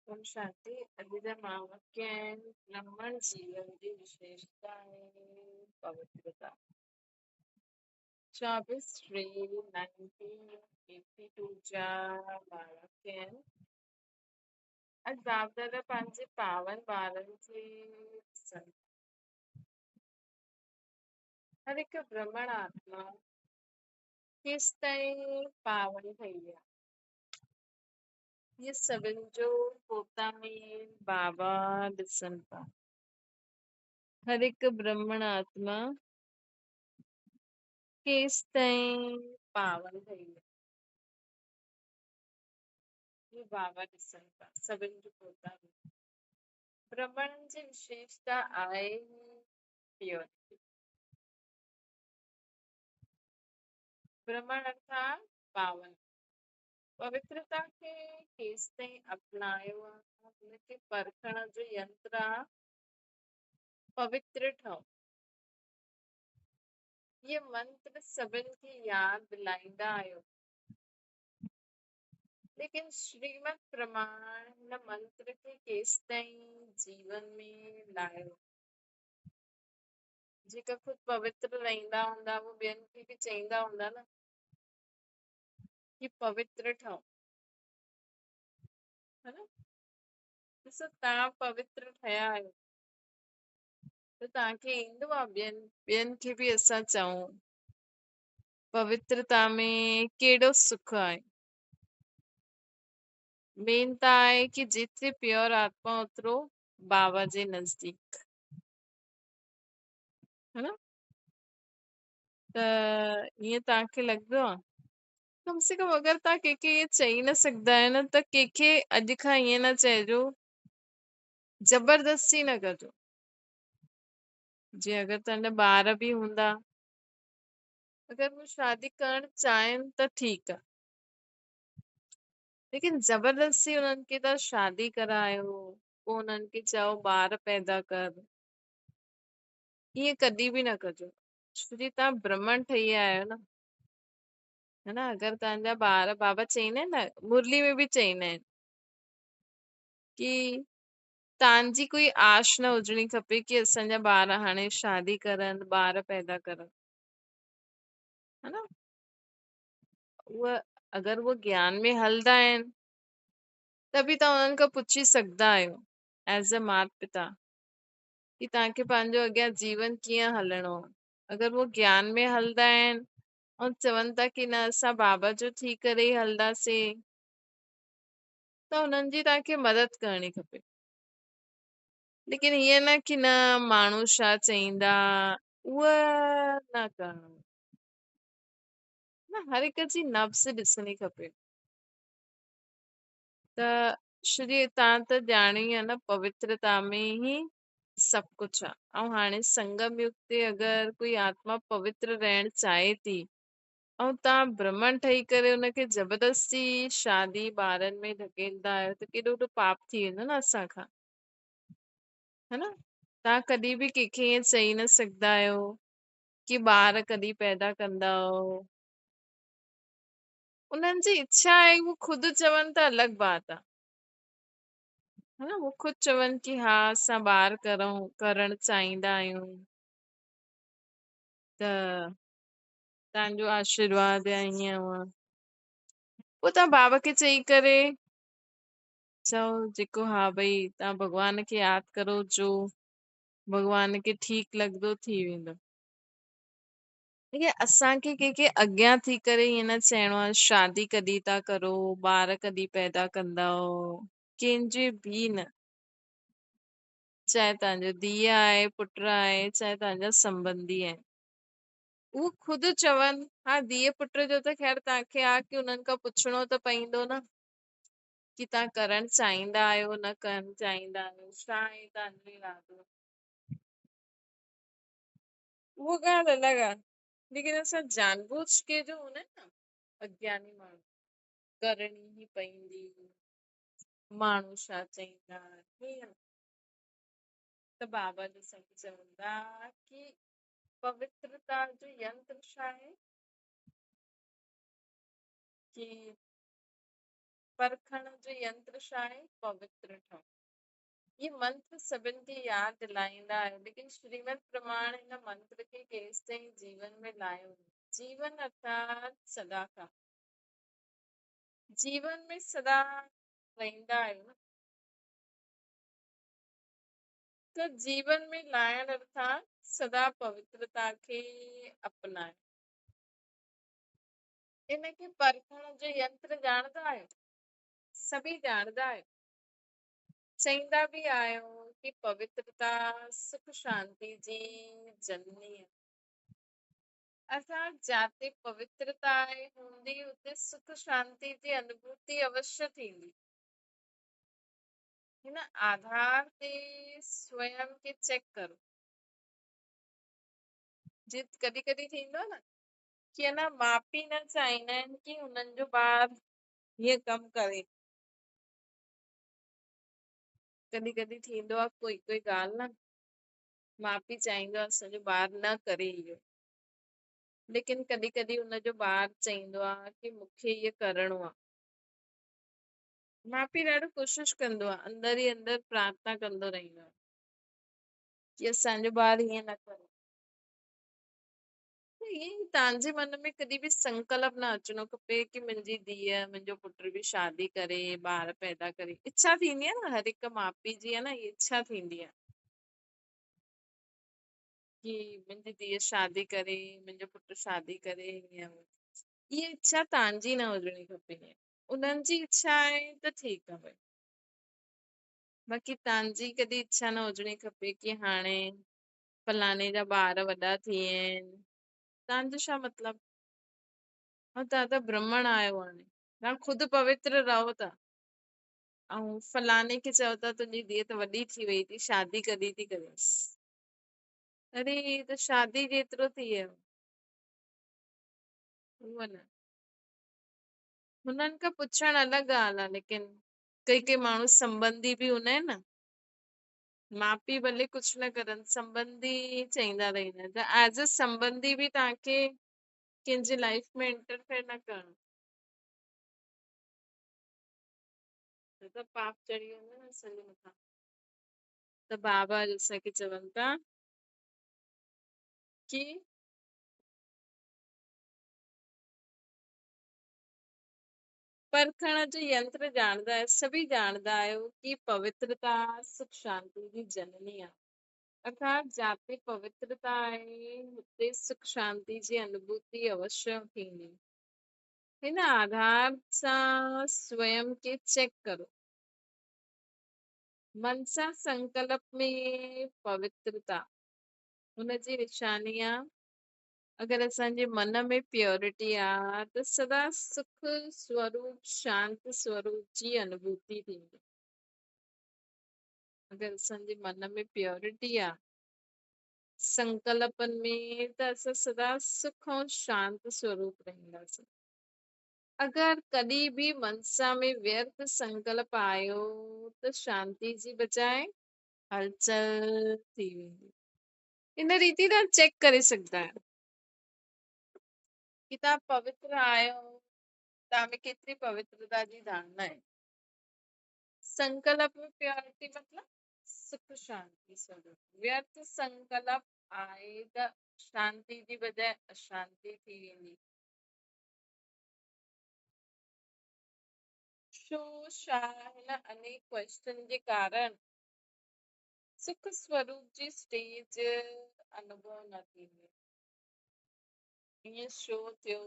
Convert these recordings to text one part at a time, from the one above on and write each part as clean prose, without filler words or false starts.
ओम शांति। अॼु जा महावाक्य आहिनि ब्राह्मण जीवन जी विशेषताएं पवित्रता। 24/3/1982 जा महावाक्य आहिनि। अॼु बाप दादा पंहिंजे पावन ॿारनि खे ॾिसनि। हर हिकु ब्राह्मण आत्मा केसि ताईं पावन ठही आहे। ये सभिनि जो पोता में बाबा ॾिसनि था। हर हिकु ब्राह्मण आत्मा केसि ताईं पावन ठही आहे। ये बाबा ॾिसनि था सभिनि जो पोता में। ब्राह्मणनि जी विशेषता आहे प्योरिटी। ब्राह्मण अर्थात पावन। पवित्रता खे केसि ताईं अपनायो आहे हुनखे परखण जो यंत्र आहे पवित्र ठहो। ये मंत्र सभिनि खे यादि दिलाईंदा आहियो, लेकिन श्रीमत प्रमाण हिन मंत्र खे केसि ताईं जीवन में लायो। जेका ख़ुदि पवित्र रहंदा हूंदा वो ॿियनि खे बि चईंदा हूंदा न कि पवित्र ठहो, है न। ॾिसो तव्हां पवित्र ठहिया आहियो त तव्हांखे ईंदो आहे ॿियनि खे बि असां चऊं पवित्रता में केॾो सुख आहे। मेन त आहे कि जेतिरी प्योर आत्मा ओतिरो बाबा जे नज़दीक, है न। त ईअं तव्हांखे लॻंदो आहे कम से कम अगरि तव्हां कंहिंखे इहे चई न सघंदा आहियो न त कंहिंखे अॼु खां ईअं न चइजो, ज़बरदस्ती न कजो। जीअं अगरि तव्हांजा ॿार बि हूंदा, अगरि वो शादी करणु चाहिनि त ठीकु आहे, लेकिन ज़बरदस्ती उन्हनि खे तव्हां शादी करायो पोइ उन्हनि खे चओ ॿार पैदा कर, ईअं कॾहिं बि न कजो। छो कि तव्हां ब्राह्मण ठही आहियो न, है ना। अगरि तव्हांजा ॿार, बाबा चईंदा आहिनि न, मुरली में बि चईंदा आहिनि कि तव्हांजी कोई आश न हुजणी खपे कि असांजा ॿार हाणे शादी करनि, ॿार पैदा करनि, है न। उहा अगरि वो ज्ञान में हलंदा आहिनि त बि तव्हां उन्हनि खां पुछी सघंदा आहियो एज़ अ माता पिता कि तव्हांखे पंहिंजो अॻियां जीवन कीअं हलणो आहे। अगरि वो ज्ञान में हलंदा आहिनि ऐं चवनि था कि न असां बाबा जो थी करे ई हलंदासीं त हुननि जी तव्हांखे मदद करणी खपे। लेकिन हीअं न कि न माण्हू छा चईंदा उहा न करणो। न, हर हिक जी नब्ज़ ॾिसणी खपे। त श्री तव्हां त ॼाणी आहे न पवित्रता में ई सभु कुझु आहे। ऐं हाणे संगम युग ते अगरि कोई आत्मा पवित्र रहण चाहे थी ऐं तव्हां ब्राह्मण ठही करे हुनखे ज़बरदस्ती शादी ॿारनि में धकेलंदा आहियो त केॾो वॾो पाप थी वेंदो न असांखां, है न। तव्हां कॾहिं बि कंहिंखे ईअं चई न सघंदा आहियो कि ॿार कॾहिं पैदा कंदव। उन्हनि जी इच्छा आहे वो ख़ुदि चवनि त अलॻि बात आहे, है न। वो ख़ुदि चवनि कि हा असां ॿार करणु चाहींदा आहियूं त तव्हांजो आशीर्वाद या हीअं हूअं, पोइ तव्हां बाबा खे चई करे चओ जेको हा भई तव्हां भॻवान खे यादि करो, जो भॻवान खे ठीकु लॻंदो थी वेंदो। असांखे कंहिंखे अॻियां थी करे ईअं न चइणो आहे शादी कॾहिं था करो, ॿार कॾहिं पैदा कंदव, कंहिंजे बि न। चाहे तव्हांजो धीउ आहे, पुट आहे, चाहे तव्हांजा संबंधी आहिनि, उहो ख़ुदि चवनि। हा, धीउ पुट जो त ख़ैर तव्हांखे आहे कि उन्हनि खां पुछणो त पवंदो न कि तव्हां करणु चाहींदा आहियो न करणु चाहींदा आहियो, छा आहे तव्हांजो इरादो। उहो ॻाल्हि अलॻि आहे, लेकिन असां जानबूझ के जो हूंदा आहिनि न अज्ञानी माण्हू, करणी ई पवंदी, माण्हू छा चईंदा, हीअं त बाबा जो संग चवंदा कि पवित्रता जो यंत्र छा आहे कि परखण जो यंत्र छा आहे? पवित्र ठहिणो। ये मंत्र सभिनि खे यादि दिलाईंदा आहियो, लेकिन श्रीमद प्रमाण हिन मंत्र खे केसि ताईं जीवन में लायो। जीवन अर्थात सदा का, जीवन में सदा रहंदा आहियो न, त जीवन में लाइण अर्थात सदा पवित्रता खे अपनाए। इनखे परखण जो यंत्र ॼाणंदा आहियो, सभी ॼाणंदा आहियो। चईंदा बि आहियो कि पवित्रता सुख शांति जी जननी आहे। अर्थात जाते पवित्रता हूंदी उते सुख शांति जी अनुभूति अवश्य थींदी। हिन आधार ते स्वयं खे चेक करो। जित कॾहिं कॾहिं थींदो आहे न कि अञा माउ पीउ न चाहींदा आहिनि कि हुननि जो ॿार हीअं कमु करे। कॾहिं कॾहिं थींदो आहे कोई कोई ॻाल्हि न, माउ पीउ चाहींदो आहे असांजो ॿार न करे इहो, लेकिन कॾहिं कॾहिं हुनजो ॿार चईंदो आहे कि मूंखे इहो करिणो आहे। माउ पीउ ॾाढो कोशिशि कंदो आहे, अंदर ई अंदर प्रार्थना कंदो रहंदो आहे कि असांजो ॿार हीअं न करे। ईअं तव्हांजे मन में कॾहिं बि संकल्प न अचिणो खपे कि मुंहिंजी धीअ मुंहिंजो पुट बि शादी करे ॿार पैदा करे। इच्छा थींदी आहे न, हर हिकु माउ पीउ जी आहे न इच्छा थींदी आहे कि मुंहिंजी धीअ शादी करे, मुंहिंजो पुट शादी करे। हीअं इहा इच्छा तव्हांजी न हुजणी खपे। उन्हनि जी इच्छा आहे त ठीकु आहे भई, बाक़ी तव्हांजी कॾहिं इच्छा न हुजणी खपे कि हाणे फलाणे जा ॿार वॾा थी विया आहिनि, तव्हांजो छा मतिलबु? ऐं तव्हां त ब्राह्मण आहियो, हाणे तव्हां ख़ुदि पवित्र रहो था ऐं फलाणे खे चओ था तुंहिंजी धीअ त वॾी थी वई थी, शादी कॾहिं थी करेसि? अरे त शादी जेतिरो थी वियो उहो न, हुननि खां पुछणु अलॻि ॻाल्हि आहे, लेकिन कई कई माण्हू संबंधी बि हूंदा आहिनि न, माउ पीउ भले कुझु न करनि, संबंधी चईंदा रहंदा आहिनि, त एज अ संबंधी बि तव्हांखे कंहिंजी लाइफ में इंटरफेयर न करणो, त पाप चढ़ी वेंदो न असांजे मथां। त बाबा असांखे चवनि था कि परखण जो यंत्र ॼाणंदा आहियो, सभी ॼाणंदा आहियो कि पवित्रता सुख शांति जी जननी आहे। अर्थात जाते पवित्रता आहे हुते सुख शांति जी अनुभूति अवश्य थींदी। हिन आधार सां स्वयं खे चेक करो। मनसा संकल्प में पवित्रता हुनजी निशानी आहे। अगर असांजे मन में प्योरिटी आहे त सदा सुख स्वरूप शांत स्वरूप जी अनुभूति थींदी। अगर असांजे मन में प्योरिटी आहे संकल्पनि में, त असां सदा सुख ऐं शांत स्वरूप रहंदासीं। अगर कॾहिं बि मनसा में व्यर्थ संकल्प आयो त शांति जी बजाए हलचल थी वेंदी। इन रीति तव्हां चेक करे सघंदा आहियो कि तव्हां पवित्र आहियो, तव्हां में केतिरी पवित्रता जी धारणा आहे। संकल्प में प्योरिटी मतलब सुख शांति स्वरूप। व्यर्थ संकल्प आहे त शांति जी बजाए अशांति थी वेंदी। छो छा हिन अनेक क्वेश्चन जे कारण सुख स्वरूप जी स्टेज अनुभव न थींदी। ईअं छो थियो,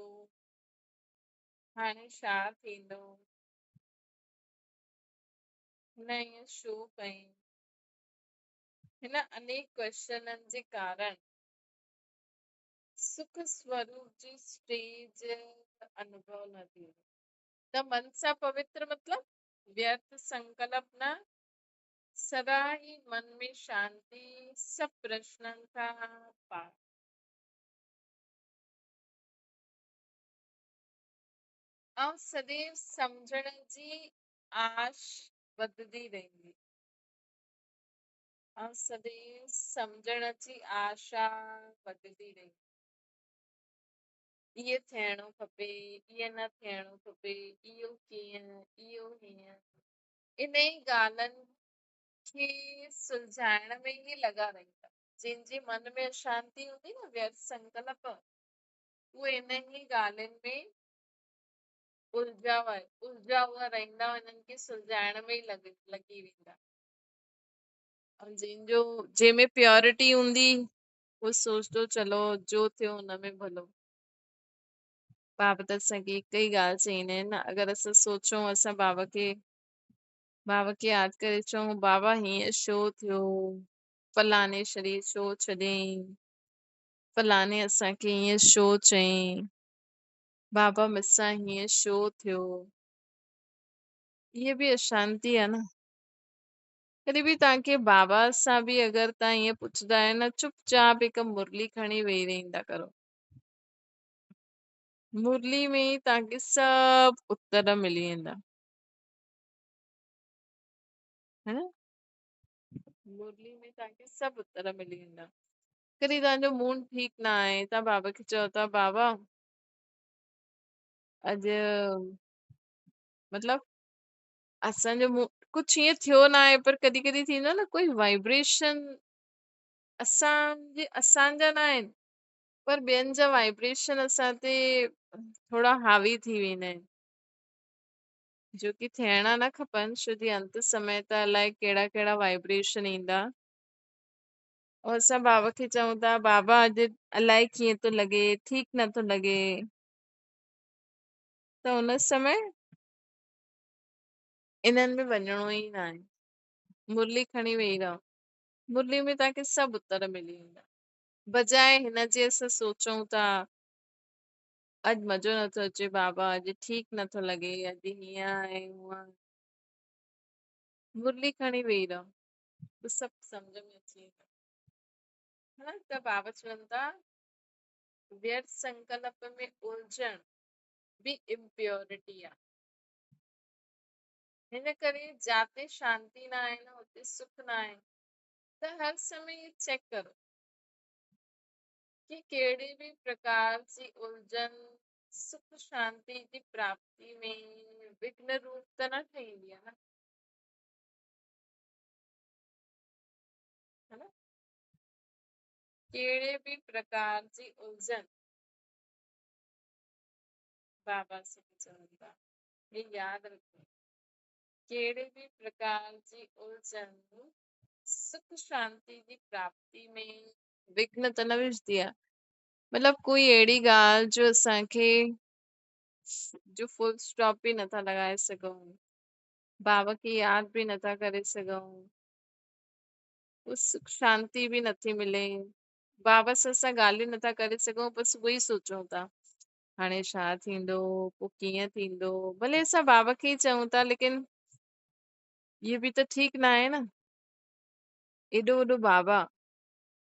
हाणे छा थींदो, हिन ईअं छो कई, हिन अनेक क्वेश्चननि जे कारण सुख स्वरूप जी स्टेज अनुभव न थींदी। त मन सां पवित्र मतलब व्यर्थ संकल्प न, सदा ही मन में शांति, सब प्रश्ननि खां पार। ऐं सदैव सम्झण जी आश वधदी रहंदी। ऐं सदैव सम्झण जी आशा वधदी रहंदी। इहे थियणो खपे, इहे न थियणो खपे, इहो कीअं, इहो हीअं, इन ई ॻाल्हियुनि खे सुलझाइण में ई लॻा रहंदा। जंहिंजे मन में अशांति हूंदी न, व्यर्थ संकल्प, उहे इन ई ॻाल्हियुनि में उलझा हुआ रहंदा, उन्हनि खे सुलझाइण में ई लॻी वेंदा। ऐं जंहिंमें प्योरिटी हूंदी, उहो सोचदो चलो जो थियो हुन में भलो। बाबा त असांखे हिकु ई ॻाल्हि चईंदा आहिनि न, अगरि असां सोचूं असां बाबा खे यादि करे चऊं बाबा हीअं छो थियो, फलाणे शरीर छो छॾियईं, फलाणे असांखे हीअं छो चयईं, बाबा मूंसां हीअं छो थियो, इहे बि अशांती आहे न। कॾहिं बि तव्हांखे बाबा सां बि अगरि तव्हां ईअं पुछंदा आहियो न, चुपचाप हिकु मुरली खणी वेही रहंदा करो। मुरली में ई तव्हांखे सभु उत्तर मिली वेंदा, है न। मुरली में तव्हांखे सभु उत्तर मिली वेंदा। कॾहिं तव्हांजो मूड ठीकु न आहे, तव्हां बाबा खे चओ था बाबा अॼु मतलब असांजो कुझु ईअं थियो न आहे, पर कॾहिं कॾहिं थींदो आहे न, कोई वाइब्रेशन असांजा न आहिनि, पर ॿियनि जा वाइब्रेशन असां ते थोरा हावी थी वेंदा आहिनि, जो की थियणा न खपनि, छो जी अंत समय त अलाए कहिड़ा कहिड़ा वाइब्रेशन ईंदा। और असां बाबा खे चऊं था बाबा अॼु अलाए कीअं थो लॻे, ठीकु नथो लॻे, त हुन समय इन्हनि में वञिणो ई न आहे, मुरली खणी वेही रहो। मुरली में तव्हांखे सभु उत्तर मिली वेंदा, बजाए हिन जे असां सोचूं था अॼु मज़ो नथो अचे बाबा, अॼु ठीकु नथो लॻे, अॼु हीअं आहे हूअं आहे। मुरली खणी वेही रहो त सभु सम्झ में अची वेंदो, है न। त बाबा चवनि था व्यर्थ संकल्प में उलझण बि इम्प्योरिटी आहे। हिन करे जाते शांती न आहे न, उते सुख न आहे। त हर समय ये चेक करो कि कहिड़ी बि प्रकार जी उलझन सुख शांति जी प्राप्ति में विघ्न रूप त न ठहींदी आहे न, है न। कहिड़े बि प्रकार जी उलझन बाबा से चवनि था, ये यादि रखो, कहिड़े बि प्रकार जी उलझन सुख शांति जी प्राप्ति में विघ्न त न विझदी आहे। मतलब कोई अहिड़ी ॻाल्हि जो असांखे जो फुल स्टॉप बि नथा लॻाए सघूं, बाबा खे यादि बि नथा करे सघूं, उस सुख शांति बि नथी मिले, बाबा सां असां ॻाल्हियूं नथा करे सघूं, बसि उहो ई सोचूं था हाणे छा थींदो, पोइ कीअं थींदो। भले असां बाबा खे ई चऊं था, लेकिन इहे बि त ठीकु न आहे न। एॾो वॾो बाबा,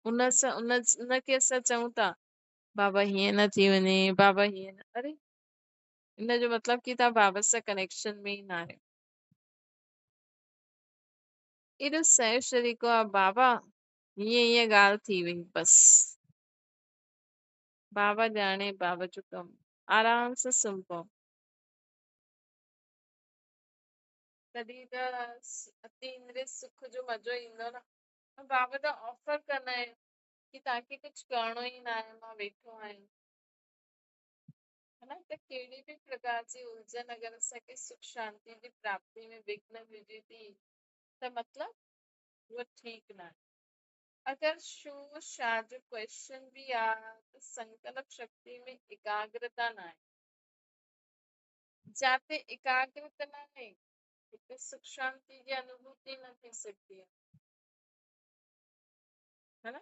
उनखे असां चऊं था बाबा हीअं न थी वञे, बाबा हीअं न, अरे इन जो मतलब कि तव्हां बाबा सां कनेक्शन में ई न आहियो। एॾो सहज तरीक़ो आहे, बाबा हीअं हीअं ॻाल्हि थी वई, बस बाबा ॼाणे बाबा जो कमु, आराम सां सुम्ही पओ। तॾहिं त अति इंद्रिय सुख जो मज़ो ईंदो न। बाबा त ऑफर कंदा आहिनि कि तव्हांखे कुझु करणो ई न आहे, मां वेठो आहियां, है न। त कहिड़ी बि प्रकार जी उलझन अगरि असांखे सुख शांति जी प्राप्ति में विघ्न विझे थी, त मतलब उहा ठीकु न आहे। अगरि शो छा जो क्वेश्चन बि आहे त संकल्प शक्ति में एकाग्रता न आहे, जाते एकाग्रता न आहे हिते सुख शांति जी अनुभूति न थी सघती है ना।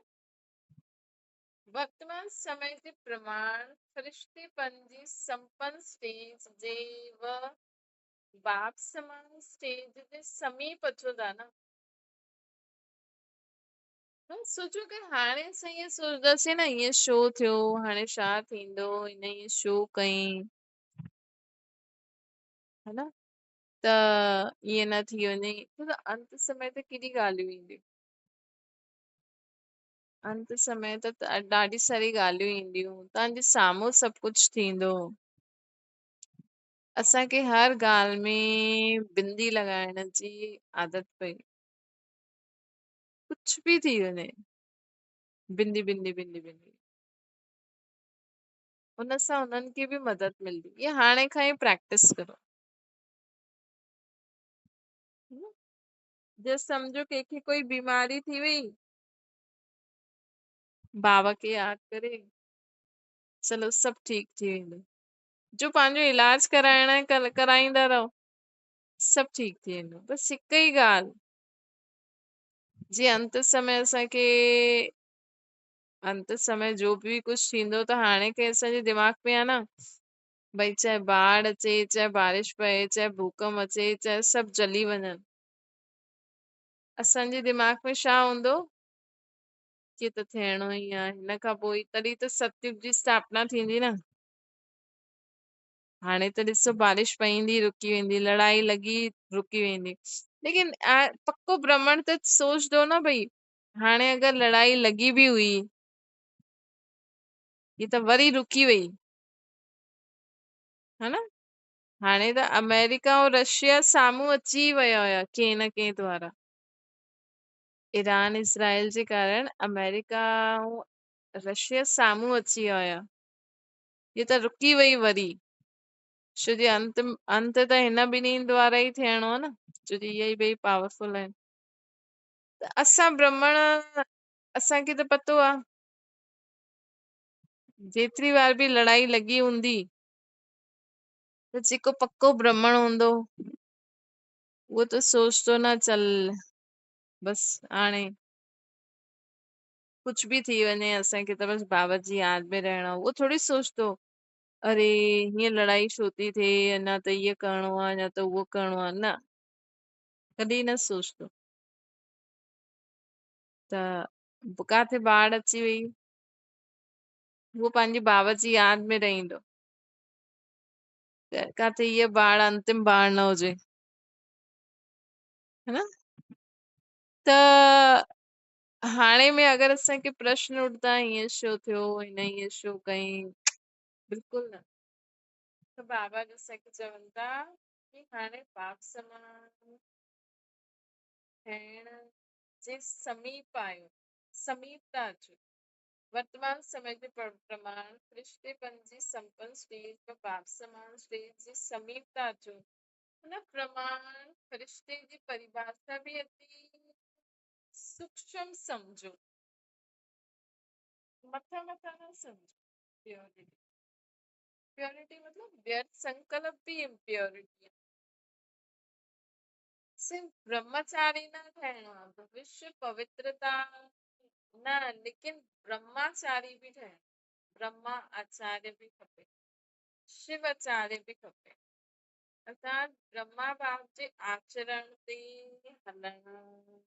वर्तमान समय जे प्रमाण फरिश्तेपन जी संपन्न स्टेज जे व बाप समान स्टेज जे समीप अचो था न। सोचो कि हाणे असां ईअं सोचंदासीं न ईअं छो थियो, हाणे छा थींदो, हिन ईअं छो कयईं, है न। त ईअं न थी वञे, त अंत समय ते केॾी ॻाल्हियूं ईंदियूं। अंत समय त ॾाढी सारी ॻाल्हियूं ईंदियूं, तव्हांजे साम्हूं सभु कुझु थींदो। असांखे हर ॻाल्हि में बिंदी लॻाइण जी आदत पई, कुछ भी थी वञे, बिंदी बिंदी बिंदी बिंदी, उन सां उन्हनि खे बि मदद मिलदी। ये हाणे खां ई प्रैक्टिस करो। हम्म? जे सम्झो कंहिंखे कोई बीमारी थी वई, बाबा खे यादि करे चलो सभु ठीक थी वेंदो। जो पंहिंजो इलाज कराइण आहे कराईंदा रहो, सभु ठीक थी वेंदो। बस हिक ई ॻाल्हि, जी अंत समय असांखे अंत समय जो बि कुछ थींदो त हाणे के असांजे दिमाग़ में आहे न, भई चाहे बाढ़ अचे, चाहे बारिश पए, चाहे भूकंप अचे, चाहे सभु जली वञनि, असांजे दिमाग़ में छा हूंदो कि त थियणो ई आहे। हिन खां पोइ तॾहिं त सतयुग जी स्थापना थींदी न। हाणे त ॾिसो बारिश पईंदी रुकी वेंदी, लड़ाई लॻी रुकी वेंदी, लेकिन पक्को भ्रमण त सोचदो न भई हाणे अगरि लड़ाई लॻी बि हुई, ही त वरी रुकी वई, है न। हाणे त अमेरिका ऐं रशिया साम्हूं अची विया हुया कंहिं न कंहिं द्वारा। ईरान इसराइल जे कारण अमेरिका ऐं रशिया साम्हूं अची विया हुया, ये त रुकी वई वरी, छो जे अंत त हिन ॿिन्हिनि द्वारा ई थियणो आहे न, छो जे इहे ई ॿई पावरफुल आहिनि। त असां ब्राह्मण, असांखे त पतो आहे जेतिरी बार बि लड़ाई लॻी हूंदी त जेको पक्को ब्राह्मण हूंदो उहो त सोचतो न चल बस हाणे कुछ भी थी वञे असांखे त बस बाबा जी यादि में रहणो आहे। उहो थोड़ी सोचतो अरे हीअं लड़ाई छो थी थिए, अञा त इहो करिणो आहे, अञा त उहो करिणो आहे, न, कॾहिं न सोचतो। त काथे बाढ़ अची वई, उहो पंहिंजे बाबा जी यादि में रहंदो, काथे इहा बाढ़ अंतिम बाढ़ न हुजे, है न। त हाणे में अगरि असांखे प्रश्न उठंदा हीअं छो थियो, हिन हीअं छो कई, बिल्कुलु न। त बाबा जो असांखे चवनि था कि हाणे पाक समान थियण जे समीप आहियो, समीपता अचो। वर्तमान समय जे प्रमाण फरिश्तेपन जी संपन्न स्टेज पर बाप समान स्टेज जी समीपता अचो। हुन प्रमाण फरिश्ते जी परिभाषा भी अति सूक्ष्म समझो, मथा मथा न समझो। प्योरिटी, प्योरिटी मतलब व्यर्थ संकल्प भी इम्प्योरिटी है। सिर्फ ब्रह्मचारी न ठहणो आहे, भविष्य पवित्रता न, लेकिन ब्रह्माचारी भी ठहणो, ब्रह्मा आचार्य भी खपे, शिव आचार्य भी खपे, अर्थात ब्रह्मा बाप जे आचरण ते हलणो,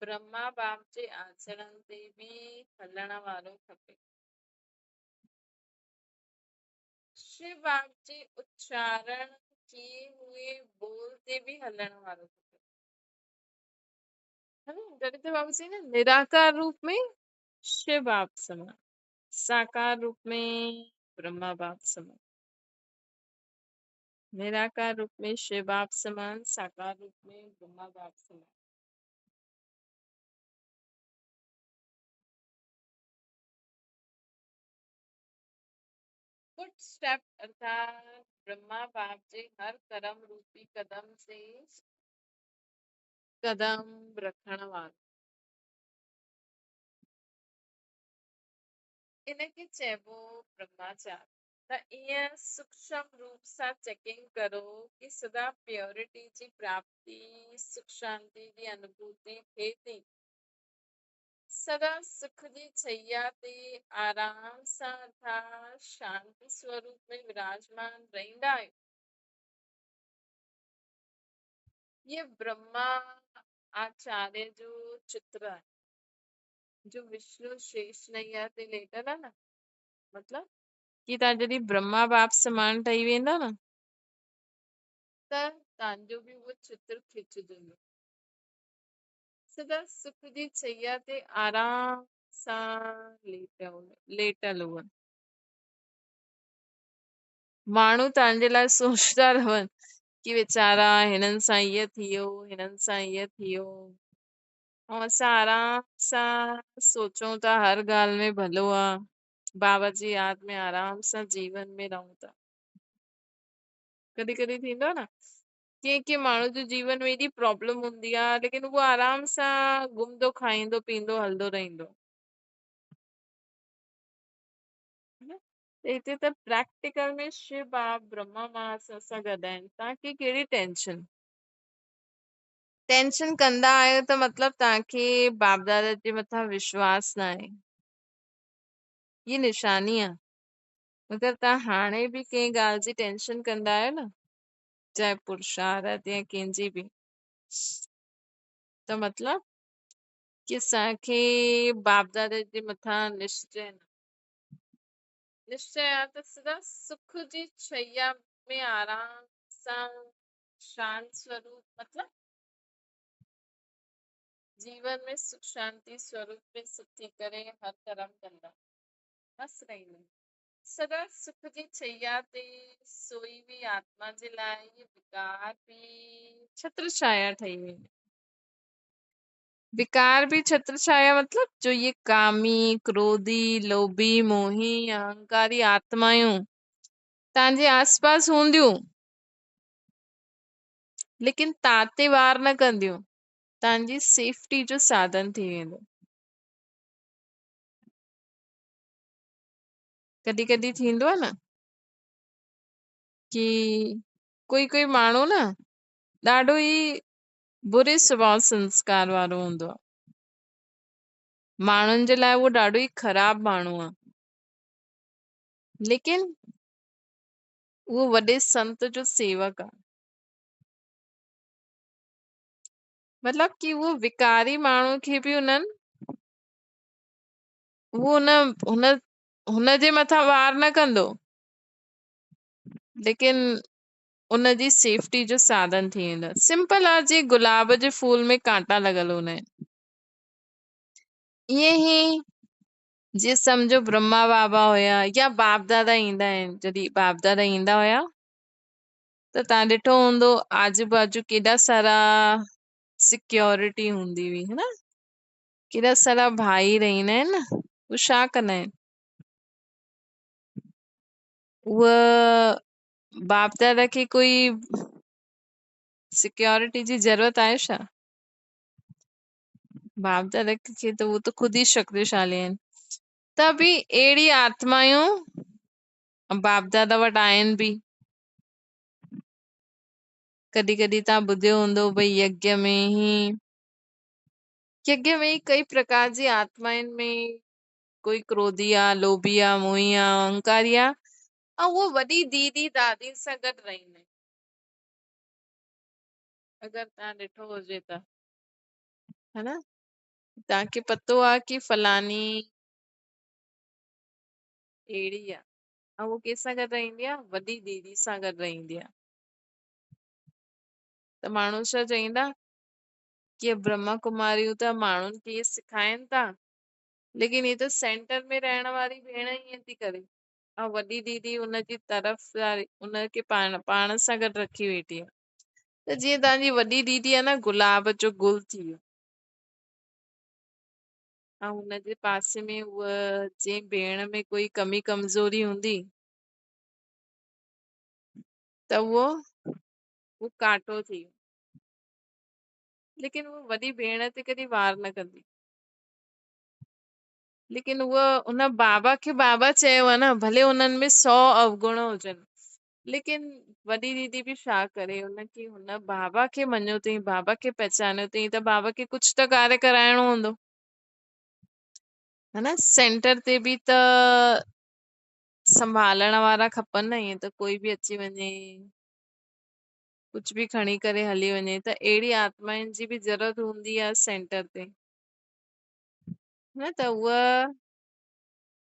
ब्रह्मा बाप जे आचरण ते भी हलण वारो खपे, शिव बाप जे उच्चारण किए हुए बोल ते भी हलण वारो खपे, है ना। जॾहिं त बाबा जी ने निराकार रूप में शिव बाप समान, साकार रूप में ब्रह्मा बाप समान, निराकार रूप में शिव बाप समान, साकार रूप में ब्रह्मा बाप समान। फुट स्टेप अर्थात ब्रह्मा बाप जे हर कर्म रूपी कदम से कदम रखण वारो, इनखे चइबो ब्रह्माचार। त ईअं सूक्ष्म रूप सां चेकिंग करो कि सदा प्योरिटी जी प्राप्ति, सुख शांति जी अनुभूति थिए थी, सदा सुख जी छैया ते आराम सां अर्थात शांति स्वरूप में विराजमान रहंदा आहियो। ये ब्रह्मा आचार्य जो चित्र आहे, जो विष्णु शेष नैया ते लेटल आहे न, मतलब कि तव्हां जॾहिं ब्रह्मा बाप समान ठही वेंदा न त तव्हांजो बि उहो चित्र खिचजंदो, सदा सुख जी छैया ते आराम सां लेटल हुअ। माण्हू तव्हांजे लाइ सोचता रहनि कि वीचारा हिननि सां ईअं थी वियो, हिननि सां ईअं थी वियो, ऐं असां आराम सां सोचूं था हर ॻाल्हि में भलो आहे, बाबा जी याद में आराम सां जीवन में रहूं था। कॾहिं कॾहिं थींदो आहे न, कंहिं कंहिं माण्हू जो जीवन में एॾी प्रॉब्लम हूंदी आहे लेकिन उहो आराम सां घुमंदो खाईंदो पींदो हलंदो रहंदो, है न? त हिते त प्रैक्टिकल में शिव बाबा ब्रह्मा मां सां गॾु आहिनि। तव्हांखे कहिड़ी टेंशन कंदा आहियो त मतलब तव्हांखे बाप दादा जे मथां विश्वास न आहे, ये निशानी आहे। अगर तव्हां हाणे बि कंहिं ॻाल्हि जी टेंशन कंदा आहियो न, चाहे पुरुषार्थ या कंहिंजी बि, त मतलब कि असांखे बाप दादा जे मथां निश्चय आहे त सदा सुख जी छैया में आराम सां शांत स्वरूप मतलब जीवन में सुख शांति स्वरूप में सुखी करे हर कर्म कंदा, मस्त रहंदा। सदा सुख जी छैया ते सोई हुई आत्मा जे लाइ ये विकार भी छत्र छाया ठही वेंदी। विकार भी छत्र छाया मतलब जो ये कामी, क्रोधी, लोभी, मोही, अहंकारी आत्मायूं तव्हांजे आसपास हूंदियूं लेकिन ताते वार न कंदियूं, तव्हांजी सेफ्टी जो साधन थी वेंदो। कॾहिं कॾहिं थींदो आहे न कि कोई कोई माण्हू न ॾाढो ई बुरे स्वभाव संस्कार वारो हूंदो आहे, माण्हुनि जे लाइ उहो ॾाढो ई ख़राब माण्हू आहे, लेकिन उहो वॾे संत जो सेवक आहे। मतलब कि उहो विकारी माण्हू खे बि उन्हनि उहो हुन हुनजे मथां वार न कंदो, लेकिन उनजी सेफ्टी जो साधन थी वेंदो। सिंपल आहे, जीअं गुलाब जे फूल में कांटा लॻल हूंदा आहिनि, ईअं ई जीअं सम्झो ब्रह्मा बाबा हुया या बाप दादा ईंदा आहिनि, जॾहिं बाप दादा ईंदा हुया त तव्हां ॾिठो हूंदो आजू बाजू केॾा सारा सिक्योरिटी हूंदी हुई, है न? केॾा सारा भाई रहंदा आहिनि न, उहे छा कंदा आहिनि, उहा बाप दादा खे कोई सिक्योरिटी जी जरूरत आहे छा? बाप दादा खे त वो तो खुद ही शक्तिशाली आहिनि। त बि अहिड़ी आत्मायूं बाप दादा वटि आहिनि बि। कॾहिं कॾहिं तव्हां ॿुधियो हूंदो भई यज्ञ में ही कई प्रकार जी आत्माउनि में कोई क्रोधी आहे, लोभी आहे, मोही आहे, अहंकारी आहे, ऐं उहो वॾी दीदी दादी सां गॾु रहंदा आहिनि। अगरि तव्हां ॾिठो हुजे त, है न? तव्हांखे पतो आहे कि फलानी अहिड़ी आहे, ऐं वो कंहिंसां गॾु रहंदी आहे, वॾी दीदी सां गॾु रहंदी आहे। त माण्हू छा चईंदा कि ब्रह्मा कुमारियूं त माण्हुनि खे इहे सेखारीनि था, लेकिन ये त सेंटर में रहण वारी भेण ईअं थी करे, ऐं वॾी दीदी उनजी तरफ़दारी उनखे पाण सां गॾु रखी वेठी आहे। त जीअं तव्हांजी वॾी दीदी आहे न, गुलाब जो गुल थी वियो, ऐं हुनजे पासे में उहा जंहिं भेण में कोई कमी कमज़ोरी हूंदी त उहो कांटो थी वियो, लेकिन उहा वॾी भेण ते कॾहिं वार न कंदी। लेकिन उहा उन बाबा खे बाबा चयो आहे न, भले हुननि में 100 अवगुण हुजनि, लेकिन वॾी दीदी बि छा करे, हुनखे हुन बाबा खे मञियो अथई, बाबा खे पहचानियो अथई, त बाबा खे कुझु त कार्य कराइणो हूंदो, है न? सेंटर ते बि त संभालण वारा खपनि न, ईअं त कोई बि अची वञे कुझु बि खणी करे हली वञे, त अहिड़ी आत्माउनि जी बि ज़रूरत हूंदी आहे सेंटर ते, न? त उहा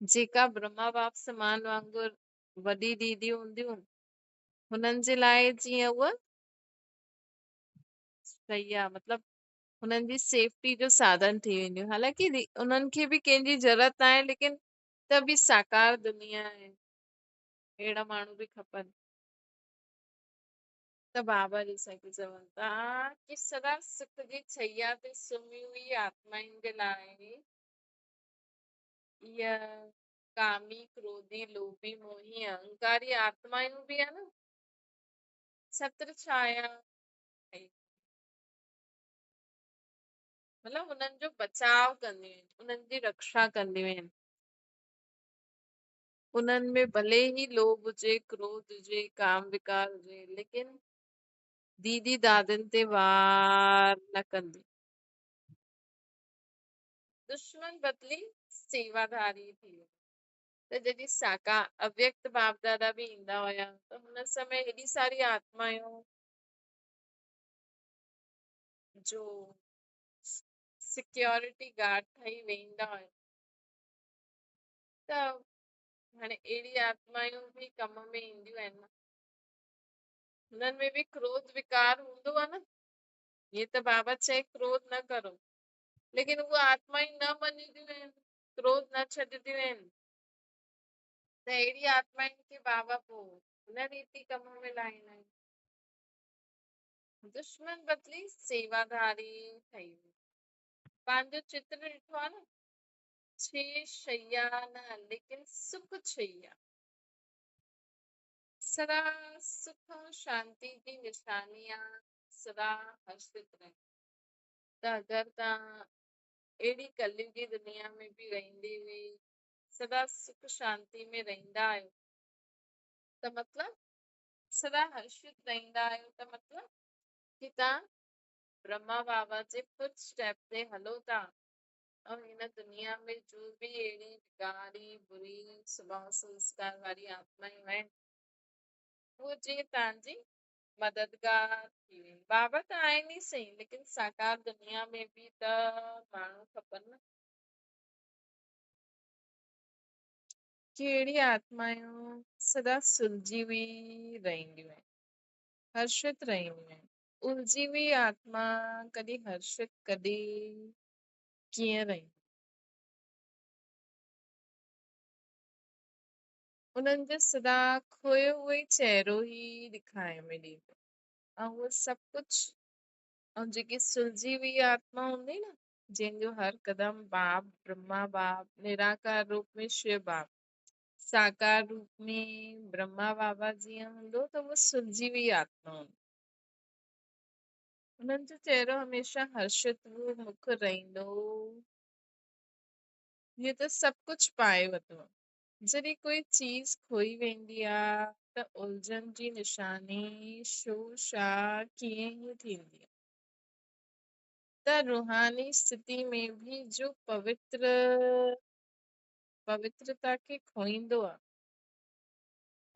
जेका ब्रह्मा बाप समान वांगुरु वॾी दीदी हूंदियूं, हुननि जे लाइ जीअं उहा सही आहे, मतलब हुननि जी सेफ्टी जो साधन थी वेंदियूं। हालांकि उन्हनि खे बि कंहिंजी ज़रूरत आहे, लेकिन त बि साकार दुनिया आहे, अहिड़ा माण्हू बि खपनि। त बाबा जी असांखे चवनि था कि सदा सुख जी छैया ते सुम्ही हुई आत्माउनि जे लाइ इहा कामी क्रोधी लोभी मोही अहंकारी आत्मायूं बि आहे न, छत्र छाया ठही, मतिलबु हुननि जो बचाव कंदियूं आहिनि, उन्हनि जी रक्षा कंदियूं आहिनि। उन्हनि में भले ही लोभ हुजे, क्रोध हुजे, काम विकार हुजे, लेकिन दीदी दादनि ते वार न कंदी। दुश्मन बदली सेवाधारी थी वियो। त जॾहिं साकार अव्यक्त बाप दादा बि ईंदा हुया त हुन समय हेॾी सारी आत्मायूं जो सिक्योरिटी गार्ड ठही वेंदा हुया। त हाणे अहिड़ी आत्मायूं बि कम में ईंदियूं आहिनि न, हुननि में बि क्रोध विकार हूंदो आहे न। ये त बाबा चए क्रोध न करो, लेकिन उहे आत्मायूं न मञदियूं आहिनि, क्रोध न छॾंदियूं आहिनि। त अहिड़ी आत्माउनि खे बाबा पोइ हुन रीति कम में लाईंदा आहिनि। दुश्मन बदली सेवाधारी ठही वियो। पंहिंजो चित्र ॾिठो आहे न, छे शैया न लेकिन सुख छैया, सदा सुख ऐं शांति जी निशानी आहे, सदा हर्षित रहे। त अगरि तव्हां अहिड़ी कलयुगी दुनिया में बि रहंदे हुए सदा सुख शांति में रहंदा आहियो, त मतलब सदा हर्षित रहंदा आहियो, त मतलब कि तव्हां ब्रह्मा बाबा जे फुट स्टेप ते हलो था। ऐं हिन दुनिया में जो बि अहिड़ी गाढ़ी बुरी स्वभाव संस्कार वारी आत्मायूं आहिनि, उहो जीअं तव्हांजी मददगार थी वेंदी। बाबा त आहिनि ई सही, लेकिन साकार दुनिया में बि त माण्हू खपनि न। कहिड़ी आत्मायूं सदा सुलझी हुई रहंदियूं आहिनि, हर्षित रहंदियूं आहिनि। उलझी हुई आत्मा कॾहिं हर्षित, कॾहिं कीअं रही। उन्हनि जो सदा खोयो उहो ई चेहरो ई ॾेखारे में ॾींदो, ऐं उहो सभु कुझु। ऐं जेकी सुलझी हुई आत्मा हूंदी न, जंहिंजो हर कदम बाप ब्रह्मा बाप, निराकार रूप में शिव बाप, साकार रूप में ब्रह्मा बाबा जीअं हूंदो, त उहो सुलझी हुई आत्मा हूंदी। उन्हनि जो चेहरो हमेशह हर्षित हो, मुख रहंदो, हीअ त सभु कुझु पाए वरितो। जॾहिं कोई चीज खोई वेंदी आहे त उलझन जी निशानी छो छा कीअं ई थींदी आहे। त रूहानी स्थिति में भी जो पवित्रता खे खोईंदो आहे,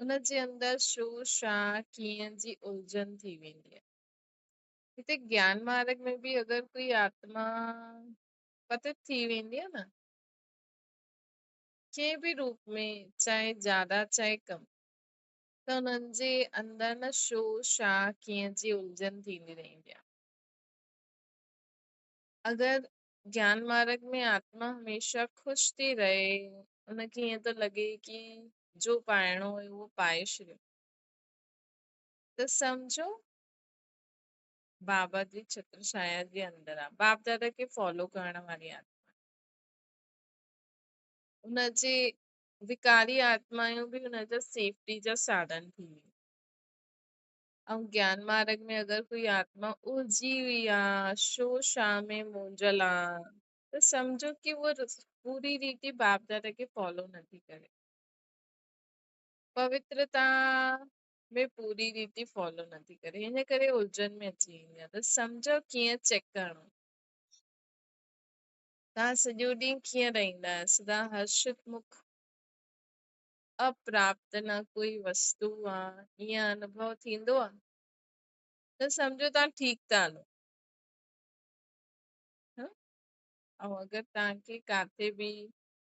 उनजे अंदर छो छा कीअं जी उलझन थी वेंदी आहे। हिते ज्ञान मार्ग में भी अगर कोई आत्मा पतित थी वेंदी आहे न, कंहिं बि रूप में, चाहे ज्यादा चाहे कम, त उन्हनि जे अंदर न शो छा कीअं जी उलझन थींदी रहंदी आहे। अगर ज्ञान मार्ग में आत्मा हमेशा खुश थी रहे, उनखे ईअं थो लॻे कि जो पाइणो हुयो उहो पाए छॾियो, त समझो बाबा जी छत्र छाया जे अंदर आहे, बाप दादा खे फॉलो करण वारी आहे। हुनजे विकारी आत्मायूं बि हुनजा सेफ्टी जा साधन थी वियूं। ऐं ज्ञान मार्ग में अगर कोई आत्मा उलझी हुई आहे, शो शा में मुंझल आहे, त समझो कि वो पूरी रीति बाप दादा खे फॉलो नथी करे, पवित्रता में पूरी रीति फॉलो नथी करे, हिन करे उलझन में अची वेंदी आहे। त समझो कीअं चेक करणो। तव्हां सॼो ॾींहुं कीअं रहंदा, सदा हर्षित मुख, अप्राप्त न कोई वस्तु आहे, ईअं अनुभव थींदो आहे, त समझो तव्हां ठीकु था हलो। ऐं अगरि तव्हांखे काथे बि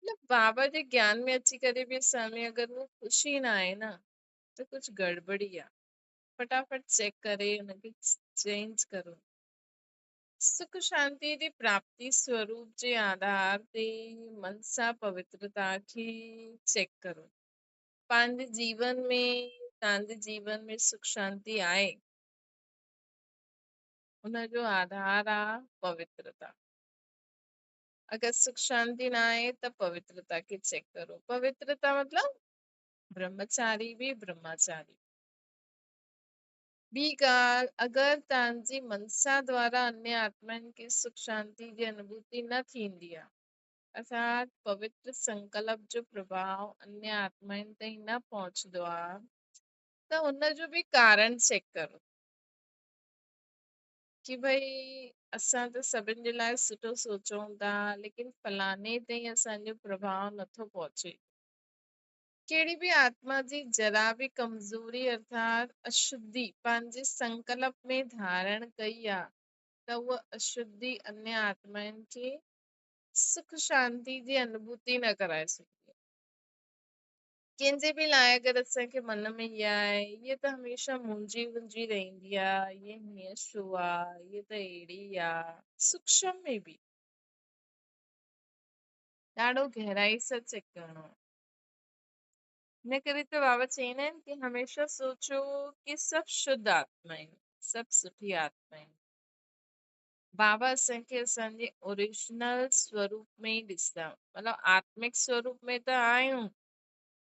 मतलब बाबा जे ज्ञान में अची करे बि असां में अगरि वो ख़ुशी न आहे न, त कुझु गड़बड़ी आहे। फटाफट चेक करे हुनखे चेंज करो। सुख शांति जी प्राप्ति स्वरूप जे आधार ते मन सां पवित्रता खे चेक करो। पंहिंजे जीवन में, तव्हांजे जीवन में सुख शांति आहे, उनजो आधार आहे पवित्रता। अगर सुख शांति ना आहे त पवित्रता खे चेक करो। पवित्रता मतलब ब्रह्मचारी भी ब्रह्मचारी। ॿी ॻाल्हि, अगर तव्हांजी मनसा द्वारा अन्य आत्माउनि खे सुख शांति जी अनुभूति न थींदी आहे, अर्थात पवित्र संकल्प जो प्रभाव अन्य आत्माउनि ताईं न पहुचंदो आहे, त हुनजो बि कारण चेक करो कि भई असां त सभिनि जे लाइ सुठो सोचूं था, लेकिन फलाणे ताईं असांजो प्रभाव नथो पहुचे। कहिड़ी बि आत्मा जी जरा बि कमज़ोरी अर्थात अशुद्धि पंहिंजे संकल्प में धारण कई आहे, त उहा अशुद्धि अन्य आत्माउनि खे सुख शांति जी अनुभूति न कराए सघंदी। कंहिंजे बि लाइ अगरि असांखे मन में इहा आहे, इहा त हमेशह मुंझी वुंझी रहंदी आहे, इहे हीअं छो आहे, इहा त अहिड़ी आहे, सूक्ष्म में बि ॾाढो गहराई सां चेक करणो आहे। हिन करे त बाबा चवंदा आहिनि कि हमेशह सोचो कि सभु शुद्ध आत्मा आहिनि, सभु सुठी आत्मा आहिनि। बाबा असांखे असांजे ओरिजिनल स्वरूप में ई ॾिसंदा, मतिलबु आत्मिक स्वरूप में त आहियूं,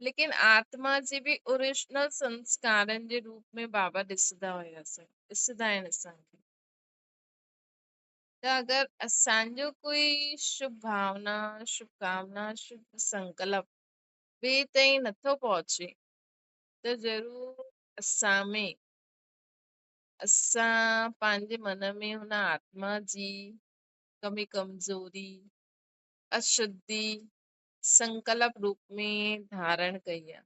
लेकिन आत्मा जे बि ओरिजिनल संस्कारनि जे रूप में बाबा ॾिसंदा हुया, ॾिसंदा आहिनि असांखे। त अगरि असांजो कोई शुभ भावना, शुभकामना, शुभ संकल्प ॿिए ताईं नथो पहुचे, त ज़रूर असां पंहिंजे मन में हुन आत्मा जी कमी कमज़ोरी, अशुद्धि संकल्प रूप में धारण कई आहे,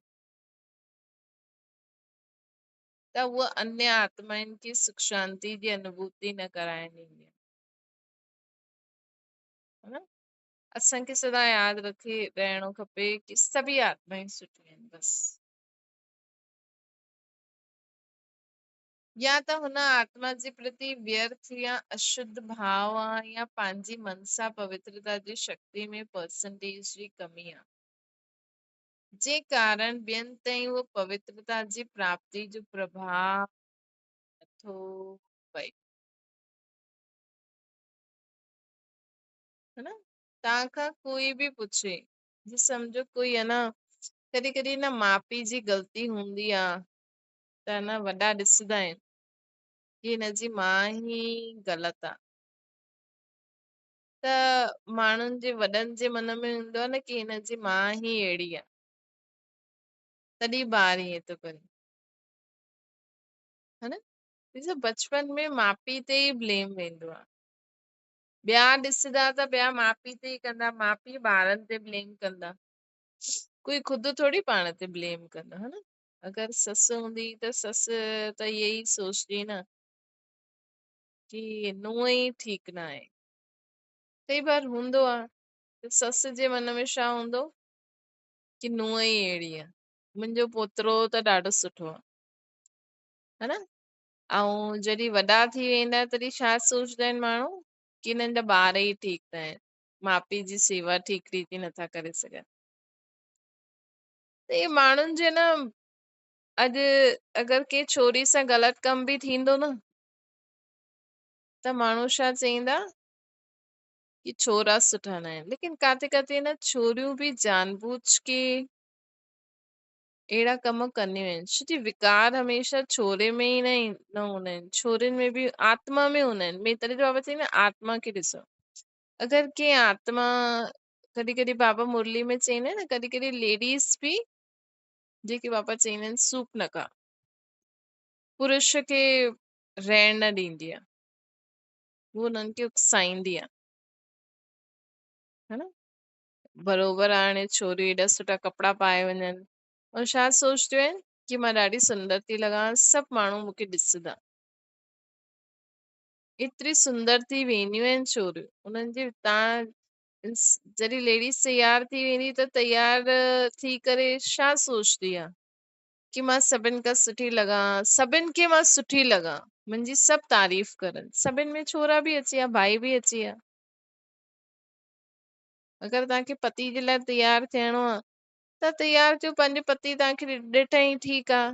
त उहा अन्य आत्माउनि खे सुख शांति जी अनुभूति न कराइण ॾींदी आहे न। असांखे सदा यादि रखे रहणो खपे कि सभी आत्माएं सुठियूं आहिनि बसि। या त हुन आत्मा जे प्रति व्यर्थ या अशुद्ध भाव आहे, या पंहिंजी मनसा पवित्रता जी शक्ति में परसेंटेज जी कमी आहे, जे कारण ॿियनि ताईं उहो पवित्रता जी प्राप्ति जो प्रभाव नथो पए, है न। तव्हां खां कोई बि पुछे, जी सम्झो कोई है न, कॾहिं कॾहिं न माउ पीउ जी ग़लती हूंदी आहे, त न वॾा ॾिसंदा आहिनि कि हिनजी माउ ई ग़लति आहे, त माण्हुनि जे वॾनि जे मन में हूंदो आहे न कि हिनजी माउ ई अहिड़ी आहे, तॾहिं ॿार ईअं थो करे, है न। ॾिसो बचपन में माउ पीउ ते ई ब्लेम वेंदो आहे, ॿिया ॾिसंदा त ॿिया माउ पीउ ते ई कंदा, माउ पीउ ॿारनि ते ब्लेम कंदा, कोई ख़ुदि थोड़ी पाण ते ब्लेम कंदा, है न। अगरि ससु हूंदी त ससु त इहे ई सोचदी न कि नूंहं ई ठीकु न आहे। कई बार हूंदो आहे त ससु जे मन में छा हूंदो कि नूंहं ई अहिड़ी आहे, मुंहिंजो पोतरो त ॾाढो सुठो आहे, है न। ऐं जॾहिं वॾा थी वेंदा तॾहिं छा सोचदा आहिनि माण्हू कि हिननि जा ॿार ई ठीकु न आहिनि, माउ पीउ जी सेवा ठीकु रीति नथा करे सघनि। त इहे माण्हुनि जे न, अॼु अगरि के छोरी सां ग़लति कम बि थींदो न, त माण्हू छा चईंदा कि छोरा सुठा न आहिनि, लेकिन काथे काथे न छोरियूं बि जानबूझ के अहिड़ा कम कंदियूं आहिनि, छोकी विकार हमेशह छोरे में ई न हूंदा आहिनि, छोरियुनि में बि आत्मा में हूंदा आहिनि। मैं तॾहिं बाबा चई न आत्मा खे ॾिसो, अगरि के आत्मा, कॾहिं कॾहिं बाबा मुरली में चईंदा आहिनि न, कॾहिं कॾहिं लेडीस बि जेके बाबा चईंदा आहिनि सूप न का, पुरुष खे रहण न ॾींदी आहे, उहो हुननि खे उकसाईंदी आहे, है न। बरोबरु आहे, हाणे छोरियूं एॾा सुठा कपिड़ा पाए वञनि ऐं छा सोचदियूं आहिनि कि मां ॾाढी सुंदर थी लॻां, सभु माण्हू मूंखे ॾिसंदा, एतिरी सुंदर थी वेंदियूं आहिनि छोरियूं, उन्हनि जी तव्हां जॾहिं लेडीस तैयार थी वेंदी त तैयार थी करे छा सोचदी आहे कि मां सभिनि खां सुठी लॻां, सभिनि खे मां सुठी लॻां, मुंहिंजी सभु तारीफ़ करनि, सभिनि में छोरा बि अची विया, भाई बि अची विया। अगरि तव्हांखे पति जे लाइ तयारु थियणो आहे त तयारु थियो, पंहिंजे पति तव्हांखे ॾिठई ठीकु आहे,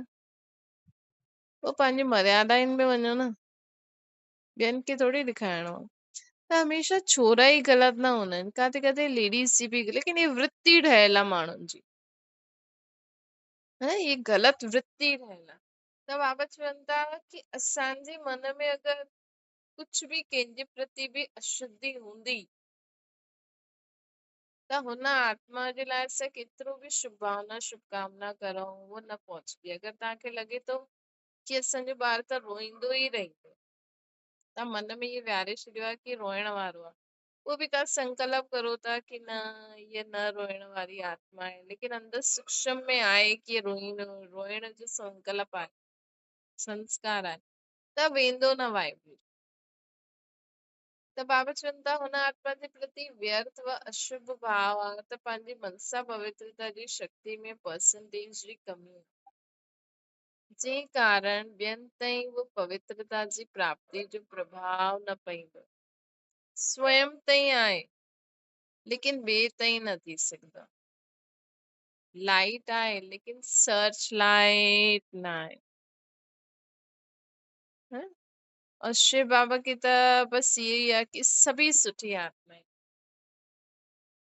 पोइ पंहिंजी मर्यादाउनि में वञो न, ॿियनि खे थोरी ॾेखारिणो आहे। त हमेशह छोरा ई ग़लति न हूंदा आहिनि, काथे काथे लेडीज़ जी बि, लेकिन ये वृत्ति ठहियल आहे माण्हुनि जी, है ये ग़लति वृत्ति ठहियल आहे। त बाबा चवनि था कि असांजे मन में अगरि कुझु बि कंहिंजे प्रति बि अशुद्धि हूंदी त हुन आत्मा जे लाइ असां केतिरो बि शुभ भावना शुभकामना करूं, उहो न पहुचंदी। अगरि तव्हांखे लॻे थो कि असांजो ॿार त रोईंदो ई रहंदो, तव्हां मन में इहे विहारे छॾियो आहे कि रोइण वारो आहे, पोइ बि तव्हां संकल्प करो था कि न ये न रोइण वारी आत्मा आहे, लेकिन अंदर सूक्ष्म में आहे कि रोइण जो संकल्प आहे, संस्कार आहे, त वेंदो न वाइब्रेट। त बाबा चवनि था हुन आत्मा जे प्रति व्यर्थ व अशुभ भाव आहे त पंहिंजी मनसा पवित्रता जी शक्ति में परसेंटेज जी कमी आहे, जे कारण ॿियनि ताईं उहो पवित्रता जी प्राप्ति जो प्रभाव न पईंदो। स्वयं ताईं आहे लेकिन ॿिए ताईं न थी सघंदो। लाइट आहे लेकिन सर्च लाइट न आहे, हैं? और शिव बाबा की त बस यही आहे कि सभी सुठी आत्माएं,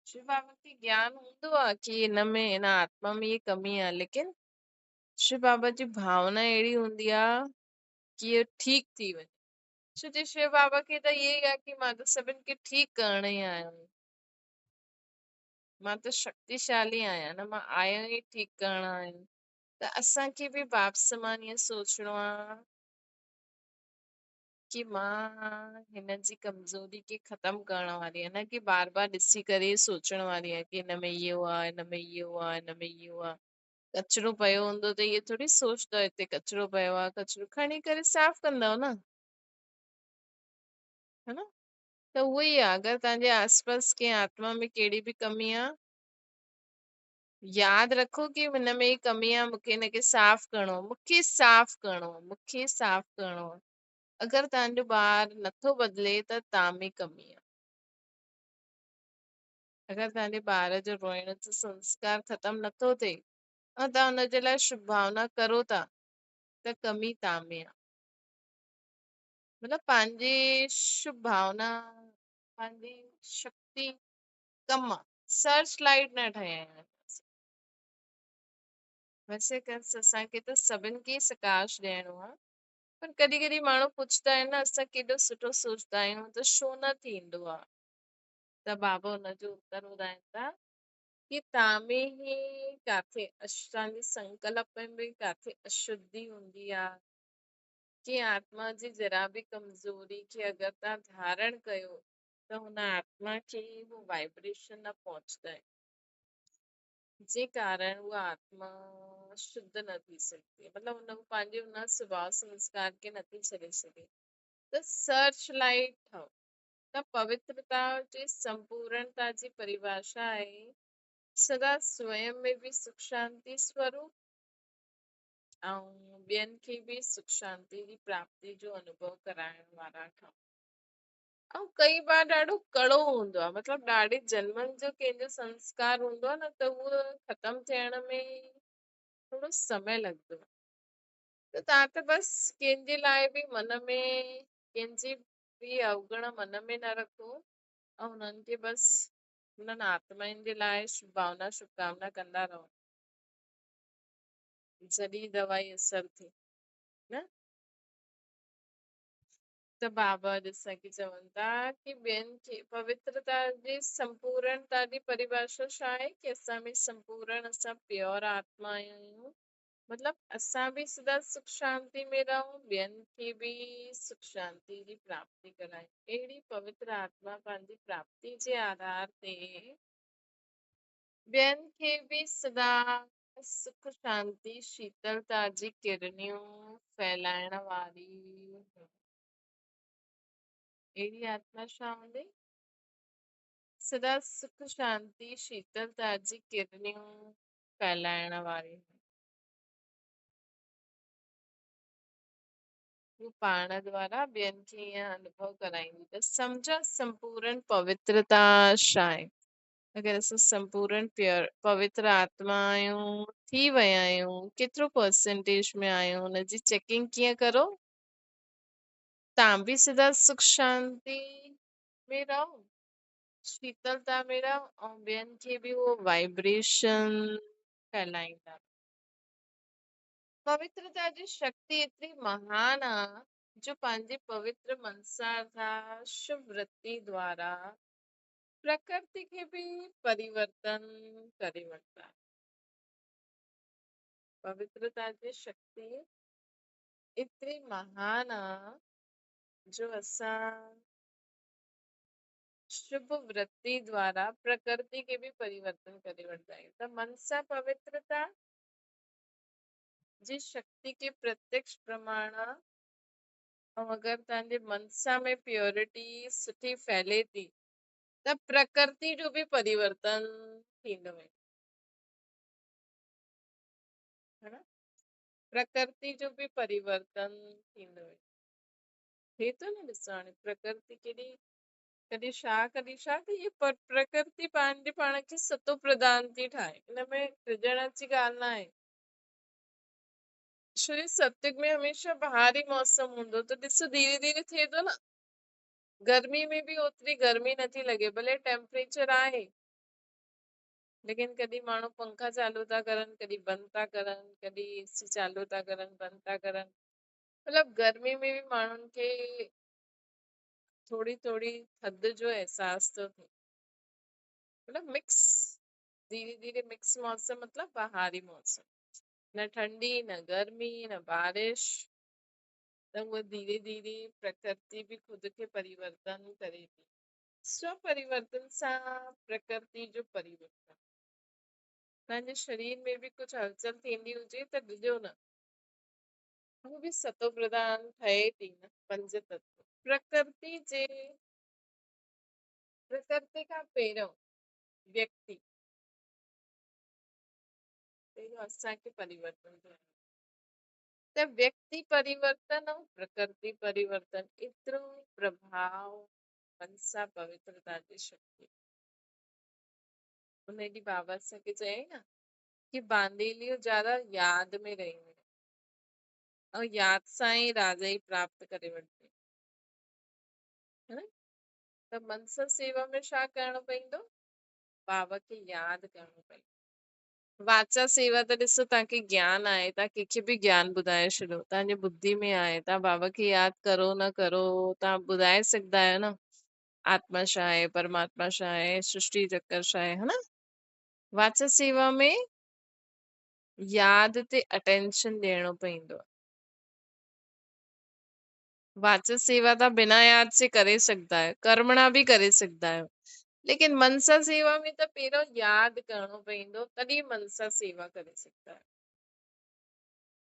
शिव बाबा खे ज्ञान हूंदो आहे कि हिन में हिन आत्मा में ये कमी आहे, लेकिन शिव बाबा जी भावना अहिड़ी हूंदी आहे कि इहो ठीकु थी वञे। छो जे शिव बाबा खे त इहे ई आहे कि मां त सभिनि खे ठीकु करण ई आहियां, मां त शक्तिशाली आहियां न, मां आहियां ई ठीकु करण आहियां। त असांखे बि बाप समान ईअं सोचणो आहे कि मां हिन जी कमज़ोरी खे ख़तम करण वारी आहियां, न कि बार बार ॾिसी करे सोचण वारी आहियां कि हिन में इहो आहे, हिन में इहो आहे, हिन में इहो आहे। कचिरो पियो हूंदो त इहे थोरी सोचंदव हिते कचिरो पियो आहे, कचिरो खणी करे साफ़ कंदव न, है न? त उहो ई आहे, अगरि तव्हांजे आसपास कंहिं आत्मा में कहिड़ी बि कमी आहे, यादि रखो कि हिन में ई कमी आहे, मूंखे हिनखे साफ़ करिणो आहे, मूंखे साफ़ करिणो आहे, मूंखे साफ़ करिणो आहे। अगरि तव्हांजो ॿार नथो बदिले त तव्हां में कमी आहे। अगरि तव्हांजे ॿार जो रोइण जो संस्कार ख़तम नथो थिए ऐं तव्हां हुनजे लाइ शुभ भावना करो था त कमी तव्हां में आहे। मतलब पंहिंजी शुभ भावना, पंहिंजी शक्ति कम आहे, सर्च लाइट न ठहिया आहिनि। वैसे असांखे त सभिनि खे सकाश ॾियणो आहे, पर कॾहिं कॾहिं माण्हू पुछंदा आहिनि न असां केॾो सुठो सोचदा आहियूं त छो न थींदो आहे। त बाबा हुनजो उत्तर ॿुधाइनि था कि तव्हां में ई काथे तव्हांजे संकल्प में काथे अशुद्धि हूंदी आहे, कि आत्मा जी जरा बि कमज़ोरी खे अगरि तव्हां धारण कयो त हुन आत्मा खे वो वाइब्रेशन न पहुचंदा आहिनि, जे कारण उहा आत्मा शुद्ध न थी सघे, मतलब हुन पंहिंजे हुन स्वभाव संस्कार खे नथी छॾे सघे। त सर्च लाइट ठहो। त पवित्रता जी संपूर्णता जी परिभाषा आहे सदा स्वयं में बि सुख शांति स्वरूप ऐं ॿियनि खे बि सुख शांति जी प्राप्ति जो अनुभव कराइण वारा ठहो। ऐं कई बार ॾाढो कड़ो हूंदो आहे, मतलब ॾाढे जन्मनि जो कंहिंजो संस्कार हूंदो आहे न त उहो ख़तम थियण में थोड़ो समय लॻंदो आहे। त तव्हां त बस कंहिंजे लाइ बि मन में कंहिंजी बि अवगुण मन में न रखो ऐं हुननि खे बस हुननि आत्माउनि जे लाइ शुभ भावना शुभकामना कंदा रहो, जॾहिं दवाई असर थिए न। त बाबा असांखे चवनि था कि ॿियनि खे पवित्रता जी संपूर्णता जी परिभाषा छा आहे कि असां में संपूर्ण असां प्योर आत्मा आहियूं, मतलब असां बि सदा सुख शांति में रहूं, ॿियनि खे बि सुख शांति जी प्राप्ति करायूं। अहिड़ी पवित्र आत्मा पंहिंजी प्राप्ति जे आधार ते ॿियनि खे बि सदा सुख शांति शीतलता जी किरनियूं फैलाइण वारी अहिड़ी आत्मा छा हूंदी? सदा सुख शांति शीतलता जी किरनियूं फैलाइण वारी। हू पाण द्वारा ॿियनि खे ईअं अनुभव कराईंदी त सम्झो संपूर्ण पवित्रता छा आहे। अगरि असां संपूर्ण पवित्र आत्मा आहियूं, थी विया आहियूं, केतिरो परसेंटेज में आहियूं, हुनजी चेकिंग कीअं करो। तव्हां बि सदा सुख शांति में रहो, शीतलता में रहो, ऐं ॿियनि खे बि उहो वाइब्रेशन फैलाईंदा। पवित्रता जी शक्ति एतिरी महान आहे जो पंहिंजे पवित्र मनसा शुभ वृत्ति द्वारा प्रकृति खे भी परिवर्तन करे वठंदा आहे। पवित्रता जी शक्ति एतिरी महान आहे जो असां शुभ वृत्ति द्वारा प्रकृति के भी परिवर्तन करे वठंदा आहियूं। त मनसा पवित्रता जी शक्ति के प्रत्यक्ष प्रमाण आहे। ऐं अगरि तव्हांजे मनसा में प्योरिटी सुठी फैले थी त प्रकृति जो भी परिवर्तन थींदो आहे, है न। प्रकृति जो भी परिवर्तन थींदो आहे। थिए थो न, ॾिसो हाणे प्रकृति केॾी कॾहिं छा कॾहिं छा त इहे प्रकृति पंहिंजे पाण खे सतो प्रधान थी ठाहे। हिन में टिजण जी ॻाल्हि न आहे। छो जो सत्युग में हमेशह बहारी मौसम हूंदो त ॾिसो धीरे धीरे थिए थो न। गर्मी में भी ओतिरी गर्मी नथी लॻे, भले टेम्परेचर आहे, लेकिन कॾहिं माण्हू पंखा चालू था करनि, कॾहिं बंदि था करनि, कॾहिं एसी चालू था करनि, बंदि था करनि। मतलब गर्मी में भी माण्हुनि खे थोड़ी थोड़ी थधि जो एहसास थो थिए। मतलब मिक्स, धीरे धीरे मिक्स मौसम, मतलब बहारी मौसम, न ठंडी न गर्मी न बारिश। त उहा धीरे धीरे प्रकृति भी खुद खे परिवर्तन करे थी। स्वपरिवर्तन सां प्रकृति जो परिवर्तन। तव्हांजे शरीर में भी कुछ हलचल थींदी हुजे त ॾिजो न, उहो भी सतो प्रधान ठहे थी न। पंज तत्व प्रकृति खां पहिरियों व्यक्ति, पहिरियों असांखे परिवर्तन थियो। त व्यक्ति परिवर्तन ऐं प्रकृति परिवर्तन एतिरो प्रभाव मनसा पवित्रता जी शक्ति। उन ॾींहुं बाबा असांखे चयईं न कि बांदेलियूं ज्यादा याद में रहंदियूं ऐं याद सां ई राजाई प्राप्त करे वठंदी, है न। त मनसा सेवा में छा करणो पवंदो, बाबा खे यादि करणो पवंदो। वाचा सेवा त ॾिसो तव्हांखे ज्ञान आहे, तव्हां कंहिंखे बि ज्ञान ॿुधाए छॾियो, तव्हांजे बुद्धि में आहे, तव्हां बाबा खे यादि करो न करो, तव्हां ॿुधाए सघंदा आहियो न आत्मा छा आहे, परमात्मा छा आहे, सृष्टि चक्कर छा आहे, है न। वाचा सेवा में याद ते अटेंशन ॾियणो पवंदो आहे। वाचा सेवा तव्हां बिना याद से करे सघंदा आहियो, कर्मणा भी करे सघंदा आहियो, लेकिन मनसा सेवा में त पहिरियों यादि करणो पवंदो, तॾहिं मनसा सेवा करे सघंदा आहियो।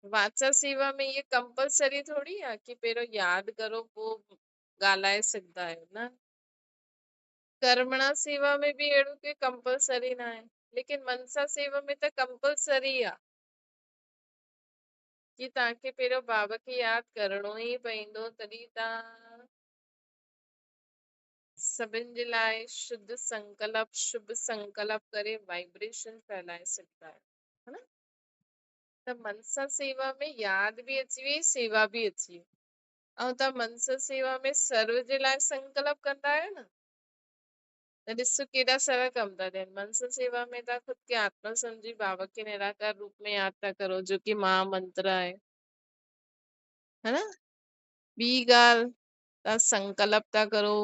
वाचा सेवा में ये कंपलसरी थोड़ी आहे कि पहिरियों यादि करो पोइ ॻाल्हाए सघंदा आहियो, न। कर्मणा सेवा में भी अहिड़ो कोई कंपलसरी न आहे, लेकिन मनसा सेवा में त कंपलसरी आहे कि तव्हांखे पहिरियों बाबा खे यादि करणो ई पवंदो, तॾहिं तव्हां सभिनि जे लाइ शुभ संकल्प करे वाइब्रेशन फैलाए सघंदा आहियो, है न। त मनसा सेवा में यादि भी अची वई, सेवा भी अची वई। ऐं तव्हां मनसा सेवा में सर्व जे लाइ संकल्प कंदा आहियो न, त ॾिसो केॾा सारा कम था थियनि। मनसा सेवा में तव्हां खुद खे आत्मा समझी बाबा के निराकार रूप में यादि था करो, जो कि महामंत्र आहे, है न। ॿी ॻाल्हि, तव्हां संकल्प था करो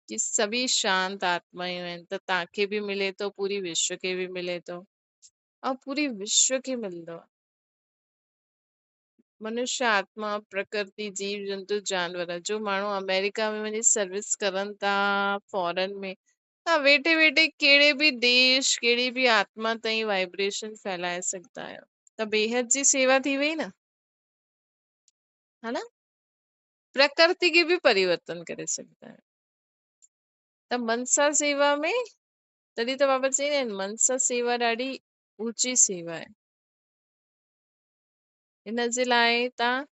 कि सभी शांत आत्माएं आहिनि, त तव्हांखे भी मिले थो, पूरी विश्व खे भी मिले थो, ऐं पूरी विश्व खे मिलंदो आहे। मनुष्य आत्मा प्रकृति जीव जंतु जानवर, जो माण्हू अमेरिका में वञी सर्विस करनि था फॉरेन में, तव्हां वेठे वेठे कहिड़े भी देश कहिड़ी भी आत्मा ताईं वाइब्रेशन फैलाए सघंदा आहियो। त बेहद जी सेवा थी वई न, है न। प्रकृति खे भी परिवर्तन करे सघंदा आहियो। त मनसा सेवा में, तॾहिं त बाबा चईंदा आहिनि मनसा सेवा ॾाढी ऊची सेवा आहे। हिन जे लाइ तव्हां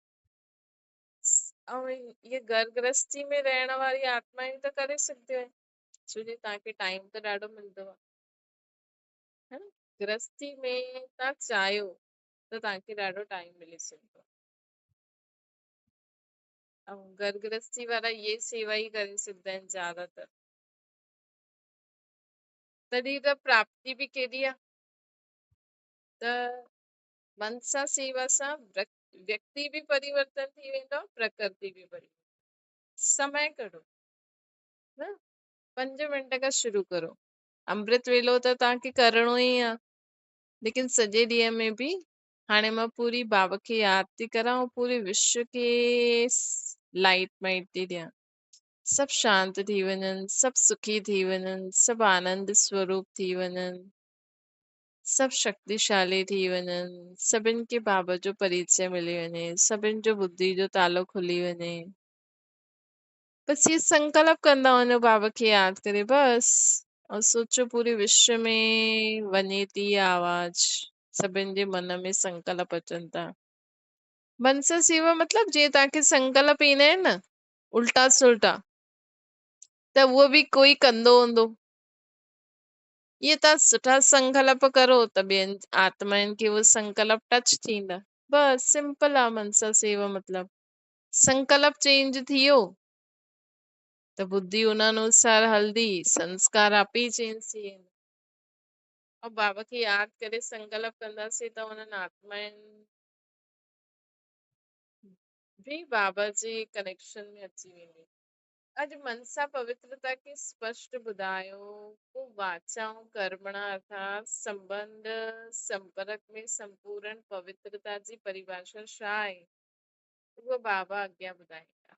ऐं ये घर गृहस्थी में रहण वारी आत्माएं त करे सघंदियूं आहिनि, छो जो तव्हांखे टाइम त ॾाढो मिलंदो आहे, है न। गृहस्थी में तव्हां चाहियो त तव्हांखे ॾाढो टाइम मिली सघंदो आहे, ऐं घर गृहस्थी वारा इहे सेवा ई करे सघंदा आहिनि ज्यादातर। तॾहिं त प्राप्ति बि केॾी आहे, त मन सां सेवा सां व्यक्ति बि परिवर्तन थी वेंदो आहे, प्रकृति बि परिवर्तन। समय कढो न, 5 मिंट खां शुरू करो। अमृत वेलो त तव्हांखे करिणो ई आहे, लेकिन सॼे ॾींहं में बि हाणे मां पूरी बाबा खे यादि थी करां ऐं पूरे विश्व खे लाइट माइट थी ॾियां, सभु शांत थी वञनि, सभु सुखी थी वञनि, सभु आनंद स्वरूप थी वञनि, सभु शक्तिशाली थी वञनि, सभिनि खे बाबा जो परिचय मिली वञे, सभिनि जो बुद्धि जो तालो खुली वञे। बस ये संकल्प कंदा वञो बाबा खे यादि करे, बस। और सोचो पूरे विश्व में वञे थी आवाज, सभिनि जे मन में संकल्प अचनि था। मन सां सेवा मतलब जीअं तव्हांखे संकल्प ईंदा आहिनि न उल्टा सुल्टा, त उहो बि कोई कंदो हूंदो। इहे तव्हां सुठा संकल्प करो त ॿियनि आत्माउनि खे उहे संकल्प टच थींदा। बस सिंपल आहे मन सां सेवा मतलब। संकल्प चेंज थी वियो त बुद्धि उन अनुसार हलदी, संस्कार आप ही चेंज थी वेंदा। और बाबा खे यादि करे संकल्प कंदासीं त उन्हनि आत्माउनि भी बाबा जे कनेक्शन में अची वेंदी। अॼु मन सां पवित्रता खे स्पष्ट ॿुधायो, पोइ वाचा ऐं कर्मणा अर्थात संबंध संपर्क में संपूर्ण पवित्रता जी परिभाषा छा आहे, उहो बाबा अॻियां ॿुधाईंदा।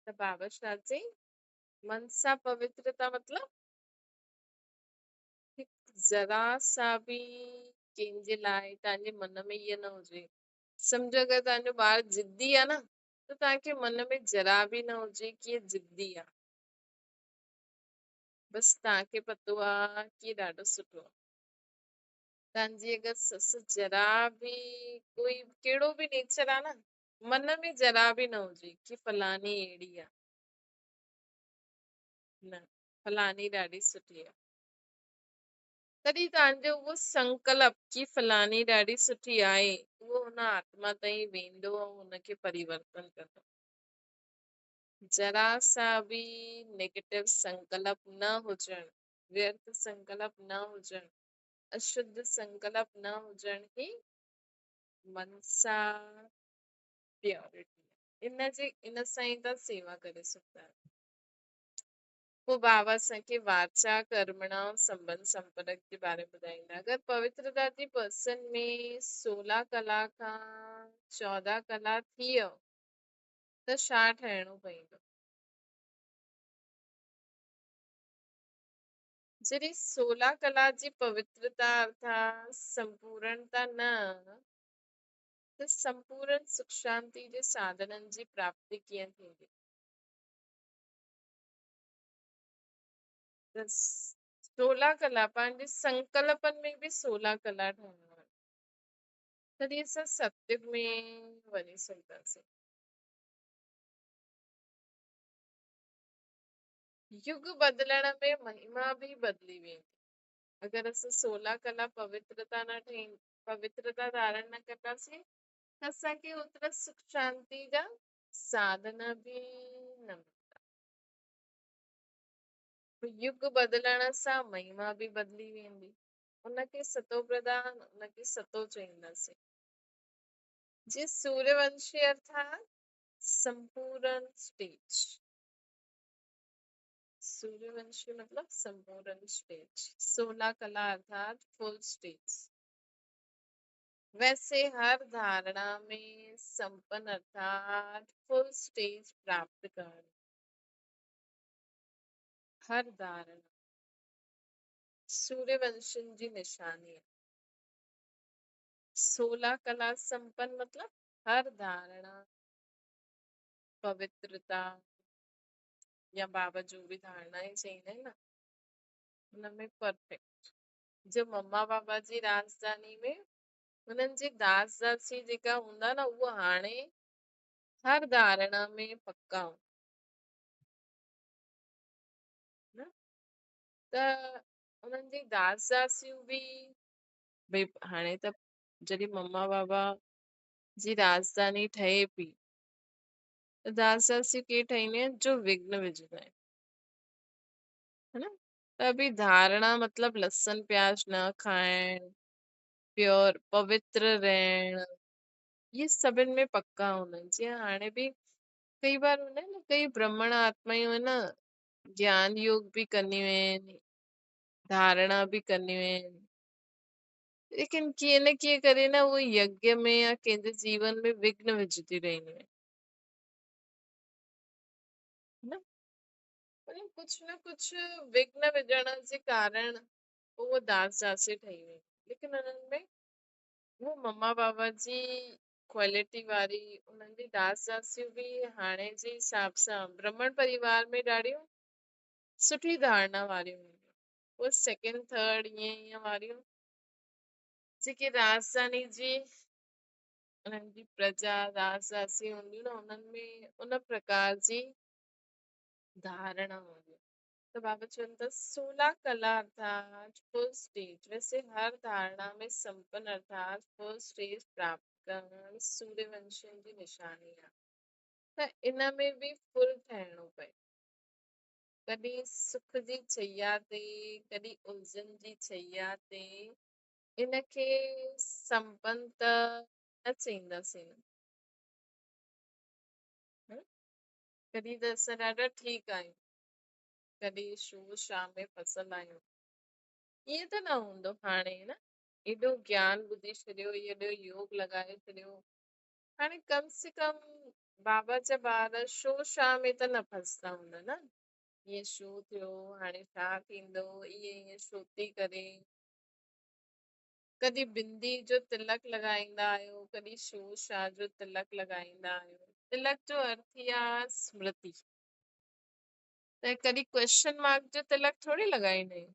त बाबा छा चई, मन सां पवित्रता मतलब जरा सा बि कंहिंजे लाइ तव्हांजे मन में इहो न हुजे। सम्झो अगरि तव्हांजो ॿार ज़िदी आहे न, त तव्हांखे मन में जरा बि न हुजे कि ज़िदी आहे। बस तव्हांखे पतो आहे कि ॾाढो सुठो आहे। तव्हांजी अगरि ससु जरा बि कोई कहिड़ो बि नेचर आहे न, मन में जरा बि न हुजे कि फलानी अहिड़ी आहे, न, फलानी ॾाढी सुठी आहे, तॾहिं तव्हांजो उहो संकल्प कि फलानी ॾाढी सुठी आहे उहो हुन आत्मा ताईं वेंदो ऐं हुनखे परिवर्तन कंदो। जरा सा बि नेगेटिव संकल्प न हुजण, व्यर्थ संकल्प न हुजण, अशुद्ध संकल्प न हुजण ही मन सां प्योरिटी। इन सां ई तव्हां सेवा करे सघंदा आहियो। पोइ बाबा असांखे वाचा कर्मणा संबंध संपर्क जे बारे में ॿुधाईंदा। अगरि पवित्रता जी पर्सन में 16 कला खां 14 कला थी वियो त छा ठहिणो पवंदो। जॾहिं 16 कला जी पवित्रता अर्थात संपूर्णता न, त संपूर्ण सुख शांति जे साधननि जी प्राप्ति कीअं थींदी। त 16 कला पंहिंजे संकल्पनि में बि 16 कला ठहणो आहे, तॾहिं असां सत्युग में वञी सघंदासीं। युग बदिलण में महिमा बि बदिली वेंदी। अगरि असां 16 कला पवित्रता न ठाही, पवित्रता धारण न कंदासीं त असांखे ओतिरा सुख शांति जा साधन बि न मिलंदा। युग बदिलण सां महिमा बि बदिली वेंदी। उनखे सतो प्रधान, उनखे सतो चईंदासीं। जी सूर्यवंशी अर्थात संपूर्ण स्टेज। सूर्यवंशी मतलब संपूर्ण स्टेज, 16 कला अर्थात फुल स्टेज। वैसे हर धारणा में संपन्न अर्थात फुल स्टेज प्राप्त करना। हर धारणा सूर्यवंशन जी निशानी है। 16 कला संपन्न मतलब हर धारणा पवित्रता या बाबा जो भी धारणाएं चाहिए ना, उनमें परफेक्ट। जो मम्मा बाबा जी राजधानी में उन्हनि जी दास दासी जेका हूंदा न उहा हाणे हर धारणा में पक्का हूंदा न। त उन्हनि जी दास दासियूं बि भई हाणे त जॾहिं मम्मा बाबा जी राजधानी ठहे पई त दास दासियूं के ठाहींदियूं आहिनि जो विघ्न विझंदा आहिनि, है न। त बि धारणा मतलब लहसुन प्याज न खाइण, प्योर पवित्र रहण, ये सभिनि में पक्का हूंदा आहिनि। जीअं हाणे बि कई बार हूंदा आहिनि न कई ब्राह्मण आत्मायूं आहिनि न ज्ञान योग बि कंदियूं आहिनि, धारणा बि कंदियूं आहिनि, लेकिन कीअं न कीअं करे न उहो यज्ञ में या कंहिंजे जीवन में विघ्न विझंदी रहंदियूं आहिनि, है न। मतलब कुछ न कुछ विघ्न विझण जे कारण उहो दास दासी ठही वई, लेकिन उन्हनि में वो मम्मा बाबा जी क्वालिटी वारी उन्हनि जी दास दासियूं बि हाणे जे हिसाब सां ब्राह्मण परिवार में ॾाढियूं सुठी धारणा वारियूं हुयूं। वो सेकेंड थर्ड ईअं ईअं वारियूं जेके राजधानी जी उन्हनि जी प्रजा दास दासी हूंदियूं न उन्हनि में उन प्रकार जी धारणा हूंदी। तो बाबा चवनि था 16 कला अर्थात फर्स्ट स्टेज, वैसे हर धारणा में संपन्न अर्थात फर्स्ट स्टेज प्राप्त करण सूर्यवंशियुनि जी निशानी आहे। त इन में बि फुल ठहिणो पए, कॾहिं सुख जी छैया ते कॾहिं उलझन जी छैया ते इनखे संपन्न त न चईंदासीं न, हं? कॾहिं त असां ॾाढा ठीकु आहियूं, कॾहिं शोर शाम में फसल आहियूं, ईअं त न हूंदो हाणे न। एॾो ज्ञान ॿुधी छॾियो, एॾो योग लॻाए छॾियो, हाणे कम से कम बाबा जा ॿार शोर शाम में त न फसदा हूंदा न। ईअं छो थियो, हाणे छा थींदो, ईअं ईअं छो थी करे, कॾहिं बिंदी जो तिलक लॻाईंदा आहियो, कॾहिं शोर शाह जो तिलक लॻाईंदा आहियो। तिलक जो अर्थ ई आहे स्मृति, त कॾहिं क्वेश्चन मार्क जो तिलक थोड़ी लॻाईंदा आहियूं,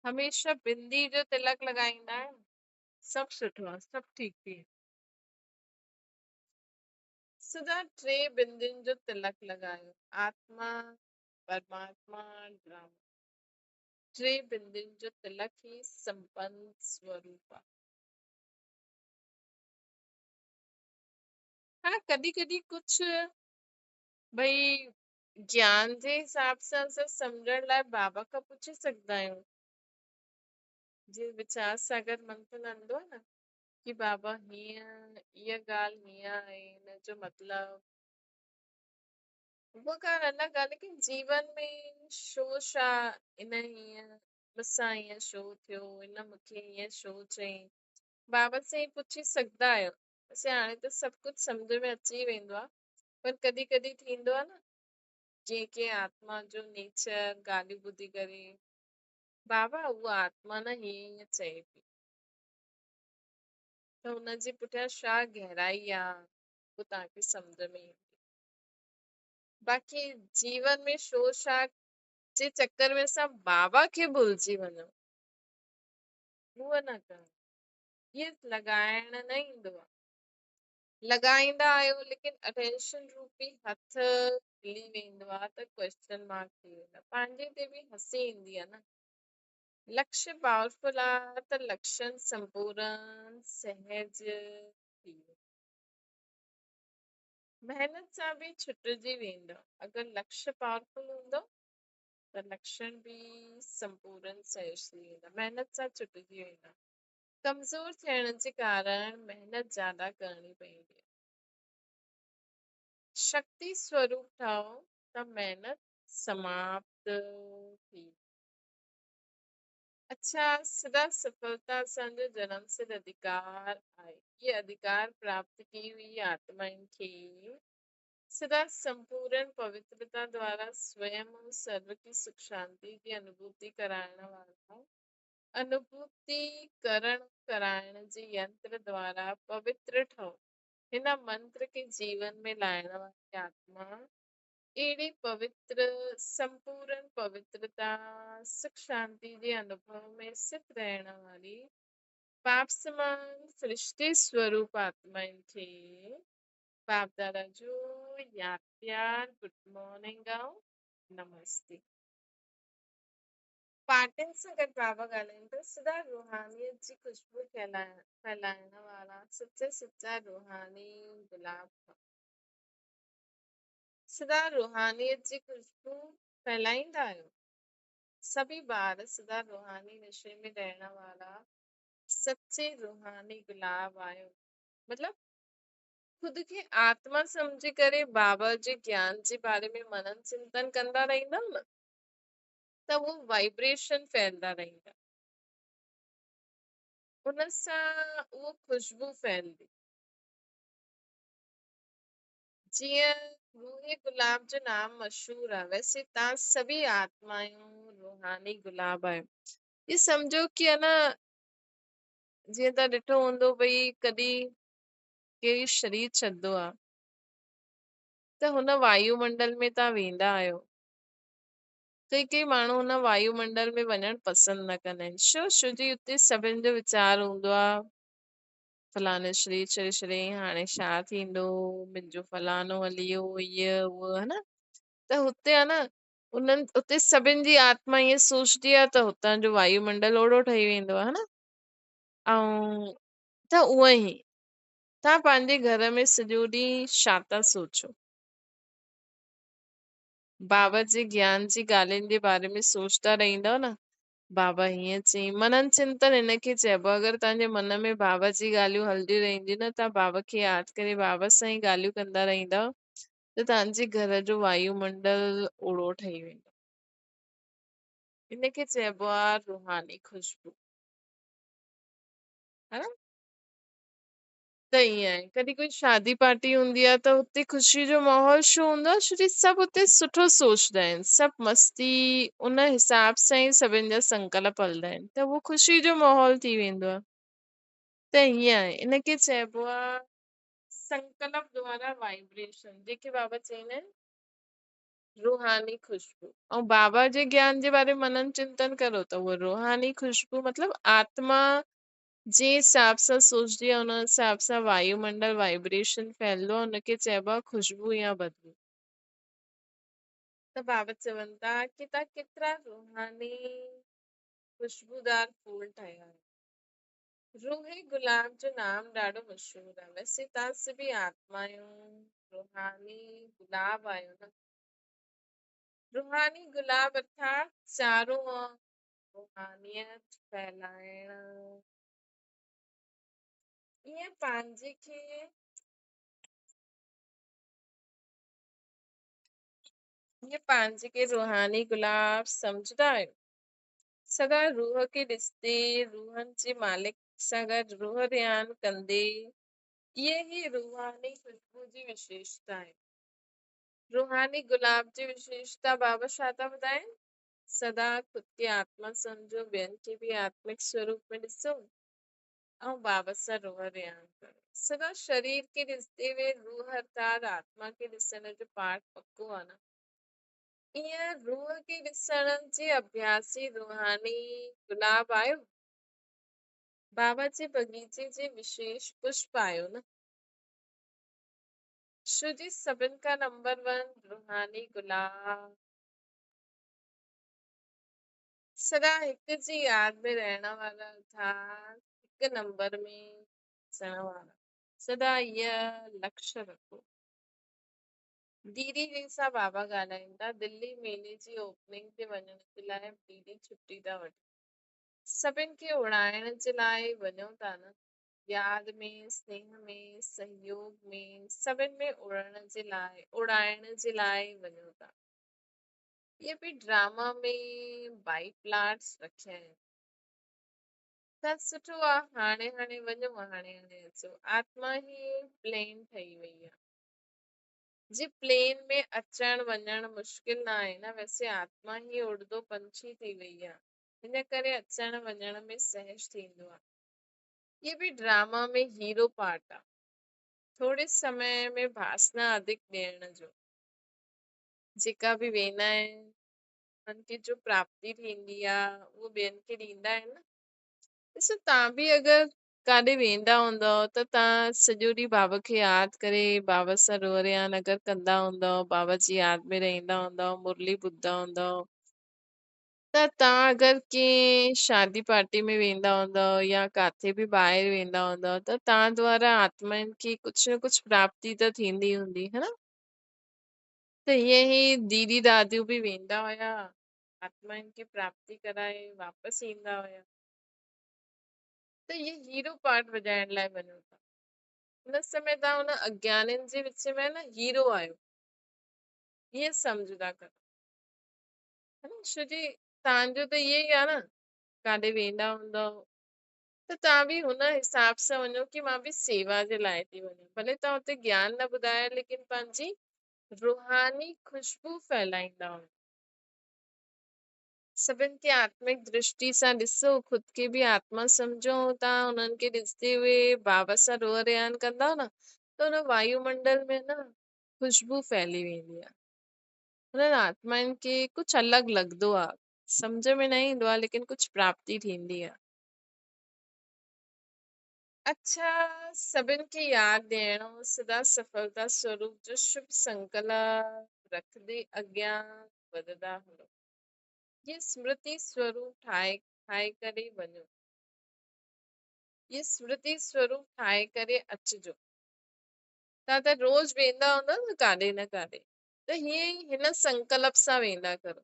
हमेशा बिंदी जो तिलक लॻाईंदा आहियूं। सभु सुठो आहे, सभु ठीक थी। सदा टे बिंदियुनि जो तिलक लॻायो, आत्मा परमात्मा ड्रामा, टे बिंदियुनि जो तिलक ही संपन्न स्वरूप आहे। हाँ कॾहिं कॾहिं कुछ भई ज्ञान जे हिसाब सां असां सम्झण लाइ बाबा खां पुछी सघंदा आहियूं, जीअं विचार सागर मंथन हलंदो आहे न कि बाबा हीअं इहा ॻाल्हि हीअं आहे हिन जो मतलब, उहा ॻाल्हि अलॻि आहे, लेकिन जीवन में छो छा इन हीअं मूंसां ईअं छो थियो, इन मूंखे ईअं छो चयईं, बाबा सां ई पुछी सघंदा आहियो। वैसे हाणे त सभु कुझु सम्झ में अची वेंदो आहे, पर कॾहिं कॾहिं थींदो आहे न कंहिं आत्मा जो नेचर ॻाल्हियूं ॿुधी करे बाबा उहा आत्मा न हीअं हीअं चए पई, त हुनजे पुठियां छा गहराई आहे उहो तव्हांखे सम्झ में ईंदी। बाक़ी जीवन में शोर शा जे चक्कर में असां बाबा खे भुलिजी वञूं, उहो न करणु, इहे लॻाइण न ईंदो आहे। लॻाईंदा आहियो लेकिन अटेंशन रूपी हथ हिली वेंदो आहे त क्वेश्चन मार्क थी वेंदो आहे, पंहिंजे ते बि हसी ईंदी आहे न। लक्ष्य पावरफुल आहे त लक्षण संपूर्ण सहज थी वेंदो। महिनत सां बि छुटिजी वेंदो, अगरि लक्ष्य पावरफुल हूंदो त लक्षण बि संपूर्ण सहज थी वेंदा, महिनत सां छुटिजी वेंदा। कमज़ोर थियण जे कारण महिनत ज्यादा करणी पवंदी आहे, शक्ति स्वरूप ठहो त महिनत समाप्त थी। अच्छा सदा सफलता असांजो जन्म सिद्ध अधिकार आहे, ये अधिकार प्राप्त की हुई आत्माउनि खे सदा संपूर्ण पवित्रता द्वारा स्वयं और सर्व की सुख शांति की अनुभूति कराइण वारा अनुभूति करण कराइण जे यंत्र द्वारा पवित्र ठहो, हिन मंत्र के जीवन में लाइण वारी आत्मा अहिड़ी पवित्र संपूर्ण पवित्रता सुख शांति जे अनुभव में स्थित रहण वारी पाप समान सृष्टि स्वरूप आत्माइन थे बाप दादा जो याद प्यार गुड मॉर्निंग आओ नमस्ते पाटिन सां गॾु बाबा ॻाल्हाइनि था सदा रूहानियत जी खुशबू फैलाइण वारा सच्चा सच्चा रूहानी गुलाब सदा रूहानियत जी खुशबू फैलाईंदा आहियो सभी ॿार सदा रूहानी नशे में रहण वारा सच्चे रूहानी गुलाब आहियो मतलब खुद खे आत्मा समझी करे बाबा जे ज्ञान जे बारे में मनन चिंतन कंदा रहंदा न त वो वाइब्रेशन फैलदा रहंदा उन सां उहो खुशबू फैलदी जीअं रूहे गुलाब जो नाम मशहूर आहे वैसे तव्हां सभी आत्मायूं रूहानी गुलाब आहियो ये समझो कि है ना जीअं तव्हां ॾिठो हूंदो भई कॾहिं केरु शरीर छॾंदो आहे त हुन वायुमंडल में तव्हां वेंदा आहियो कई माण्हू हुन वायुमंडल में वञणु पसंदि न कंदा आहिनि छो जी उते सभिनि जो वीचार हूंदो आहे फलाणे शरीर छॾे छॾे हाणे छा थींदो मुंहिंजो फलाणो हली वियो हीअ उहो है न त हुते आहे न उन्हनि उते सभिनि जी आत्मा ईअं सोचदी आहे त हुतां जो वायुमंडल ओड़ो ठही वेंदो आहे न ऐं त उअं ई तव्हां पंहिंजे घर में सॼो ॾींहुं छा था सोचो बाबा जे ज्ञान जी ॻाल्हियुनि जे बारे में सोचता रहंदव न बाबा हीअं चई मनन चिंतन हिनखे चइबो आहे अगरि तव्हांजे मन में बाबा जी ॻाल्हियूं हलंदियूं रहंदियूं न तव्हां बाबा खे यादि करे बाबा सां ई ॻाल्हियूं कंदा रहंदव त तव्हांजे घर जो वायुमंडल ओड़ो ठही वेंदो हिनखे चइबो आहे रूहानी खुशबू हा न त ईअं आहे कॾहिं कोई शादी पार्टी हूंदी आहे त हुते ख़ुशी जो माहौल छो हूंदो आहे छो सभु हुते सुठो सोचदा आहिनि सभु मस्ती उन हिसाब सां ई सभिनि जा संकल्प हलंदा आहिनि त उहो ख़ुशी जो माहौल थी वेंदो आहे त हीअं आहे इनखे चइबो आहे संकल्प द्वारा वाइब्रेशन जेके बाबा चईंदा आहिनि रूहानी खुशबू ऐं बाबा जे ज्ञान जे बारे में मनन चिंतन करो त उहो रूहानी खुशबू मतलब आत्मा जे हिसाब सां सोचदी आहे हुन हिसाब सां वायुमंडल वाइब्रेशन फैलंदो आहे हुनखे चइबो आहे खुशबू या बदबू त बाबा चवनि था कि तव्हां केतिरा रूहानी खुशबूदार फूल ठाहिया आहियो रूहे गुलाब जो नाम ॾाढो मशहूर आहे वैसे तव्हां सभी आत्मायूं रूहानी गुलाब आहियो न रूहानी गुलाब अर्थात चारों ओर रूहानियत फैलाइण ईअं पंहिंजे खे ईअं पंहिंजे खे रूहानी गुलाब सम्झंदा आहियो सदा रूह खे ॾिसंदे रूहनि जे मालिक सां गॾु रूह ध्यानु कंदे इहे ई रूहानी खुशबू जी विशेषता आहे रूहानी गुलाब जी विशेषता बाबा छा था ॿुधाइनि सदा ख़ुद खे आत्मा सम्झो ॿियनि खे बि आत्मिक स्वरूप में ॾिसो ऐं बाबा सां रूह ध्यानु करो सदा शरीर खे ॾिसंदे हुए रूह अर्थात आत्मा खे ॾिसण जो पाठ पको आहे न ईअं रूह खे ॾिसण जे अभ्यासी रूहानी गुलाब आहियो बाबा जे बगीचे जे विशेष पुष्प आहियो न छो जी सभिनि खां नंबर 1 रूहानी गुलाब सदा हिक जी यादि में रहण वारा अर्थात हिक नंबर में अचण वारा सदा इहा लक्ष्य रखो दीदी जी सां बाबा ॻाल्हाइनि था दिल्ली मेले जी ओपनिंग ते वञण जे लाइ दीदी छुटी था वठनि सभिनि खे उड़ाइण जे लाइ वञूं था न यादि में स्नेह में सहयोग में सभिनि में उड़ाइण जे लाइ वञूं था इहे बि ड्रामा में बाई प्लाट्स रखिया आहिनि त सुठो आहे हाणे हाणे वञो हाणे हाणे अचो आत्मा ई प्लेन ठही वई आहे जी प्लेन में अचण वञण मुश्किल न आहे न वैसे आत्मा ई उड़दो पंछी थी वई आहे हिन करे अचण वञण में सहज थींदो आहे ये बि ड्रामा में हीरो पार्ट आहे थोरे समय में भासना अधिक ॾियण जो जेका बि वेंदा आहिनि उन्हनि खे जो प्राप्ति थींदी आहे उहो ॿियनि खे ॾींदा आहिनि न ॾिसो तव्हां बि अगरि काॾे वेंदा हूंदव त तव्हां सॼो ॾींहुं बाबा खे यादि करे बाबा सां रोहरियान अगरि कंदा हूंदव, बाबा जी यादि में रहंदा हूंदव, मुरली ॿुधंदा हूंदव, त तव्हां अगरि कंहिं शादी पार्टी में वेंदा हूंदव या काथे बि ॿाहिरि वेंदा हूंदव त तव्हां द्वारा आत्माउनि खे कुझु न कुझु प्राप्ति त थींदी हूंदी है न। त ईअं ई दीदी दादियूं बि वेंदा हुया, आत्माउनि खे प्राप्ति कराए वापसि ईंदा हुया। त इहे हीरो पार्ट वॼाइण लाइ वञो था। हुन समय तव्हां हुन अज्ञानिन जे विच में न हीरो आहियो, हीअं सम्झ था करो, है न। छो जी तव्हांजो त इहे ई आहे न, काॾे वेंदा हूंदव त तव्हां बि हुन हिसाब सां वञो कि मां बि सेवा जे लाइ थी वञा। भले तव्हां हुते ज्ञान न ॿुधायो लेकिन पंहिंजी रूहानी खुशबू फैलाईंदा वञो। सभिनि खे आत्मिक दृष्टि सां ॾिसो, ख़ुद खे बि आत्मा सम्झो। तव्हां हुननि खे ॾिसते हुए बाबा सां रोह रियान कंदा न त हुन वायुमंडल में न खुशबू फैली वेंदी आहे। हुननि आत्माउनि खे कुझु अलॻि लॻंदो आहे, सम्झ में न ईंदो आहे लेकिन कुझु प्राप्ति थींदी आहे। अच्छा, सभिनि खे यादि ॾियणो, सदा सफलता स्वरूप जो शुभ संकल्प रखंदे अॻियां वधंदा हलो। ये स्मृति स्वरूप ठाहे करे वञो, ये स्मृति स्वरूप ठाहे करे अचिजो। तव्हां त रोज़ वेंदा हूंदा न काॾे न काॾे, त हीअं ई हिन संकल्प सां वेंदा करो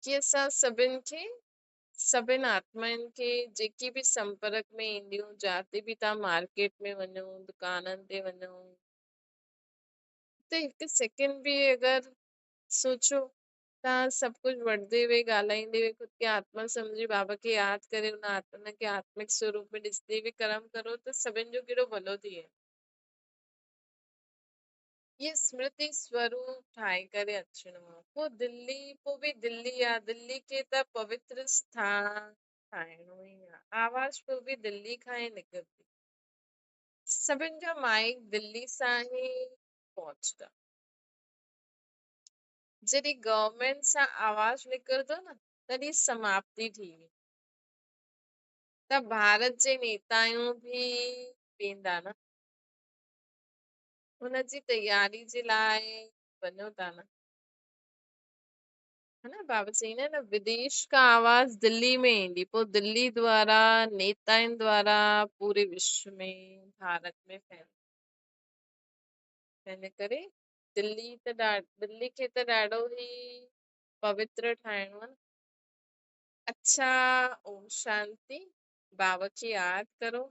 कि असां सभिनि आत्माउनि खे जेकी बि संपर्क में ईंदियूं, जाते बि तव्हां मार्केट में वञो, दुकाननि ते वञो, त हिकु सेकेंड बि अगरि सोचो, तव्हां सभु कुझु वठंदे हुए ॻाल्हाईंदे हुए ख़ुद खे आत्मा सम्झी बाबा खे यादि करे हुन आत्मा खे आत्मिक स्वरूप में ॾिसंदे हुए कर्म करो त सभिनि जो केॾो भलो थिए। ये स्मृति स्वरूप ठाहे करे अचिणो आहे। पोइ बि दिल्ली आहे, दिल्ली खे त पवित्र स्थान ठाहिणो ई आहे। आवाज़ पोइ बि दिल्ली खां ई निकिरंदी, सभिनि जा माइक दिल्ली सां ई पहुचंदा। जॾहिं गवर्नमेंट सां आवाज निकिरंदो न तॾहिं समाप्ति थी वेंदी। त भारत जे नेताऊं बि वेंदा न, हुनजी तैयारी जे लाइ वञो था न, है ना। बाबा चईंदा आहिनि न, विदेश का आवाज दिल्ली में ईंदी, पोइ दिल्ली द्वारा नेताउनि द्वारा पूरे विश्व में भारत में हिन करे दिल्ली खे त ॾाढो ई पवित्र ठाहिणो आहे। अच्छा, ओम शांति। बाबा खे यादि करो।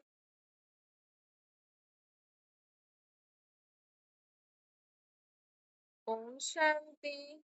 ओम शांति।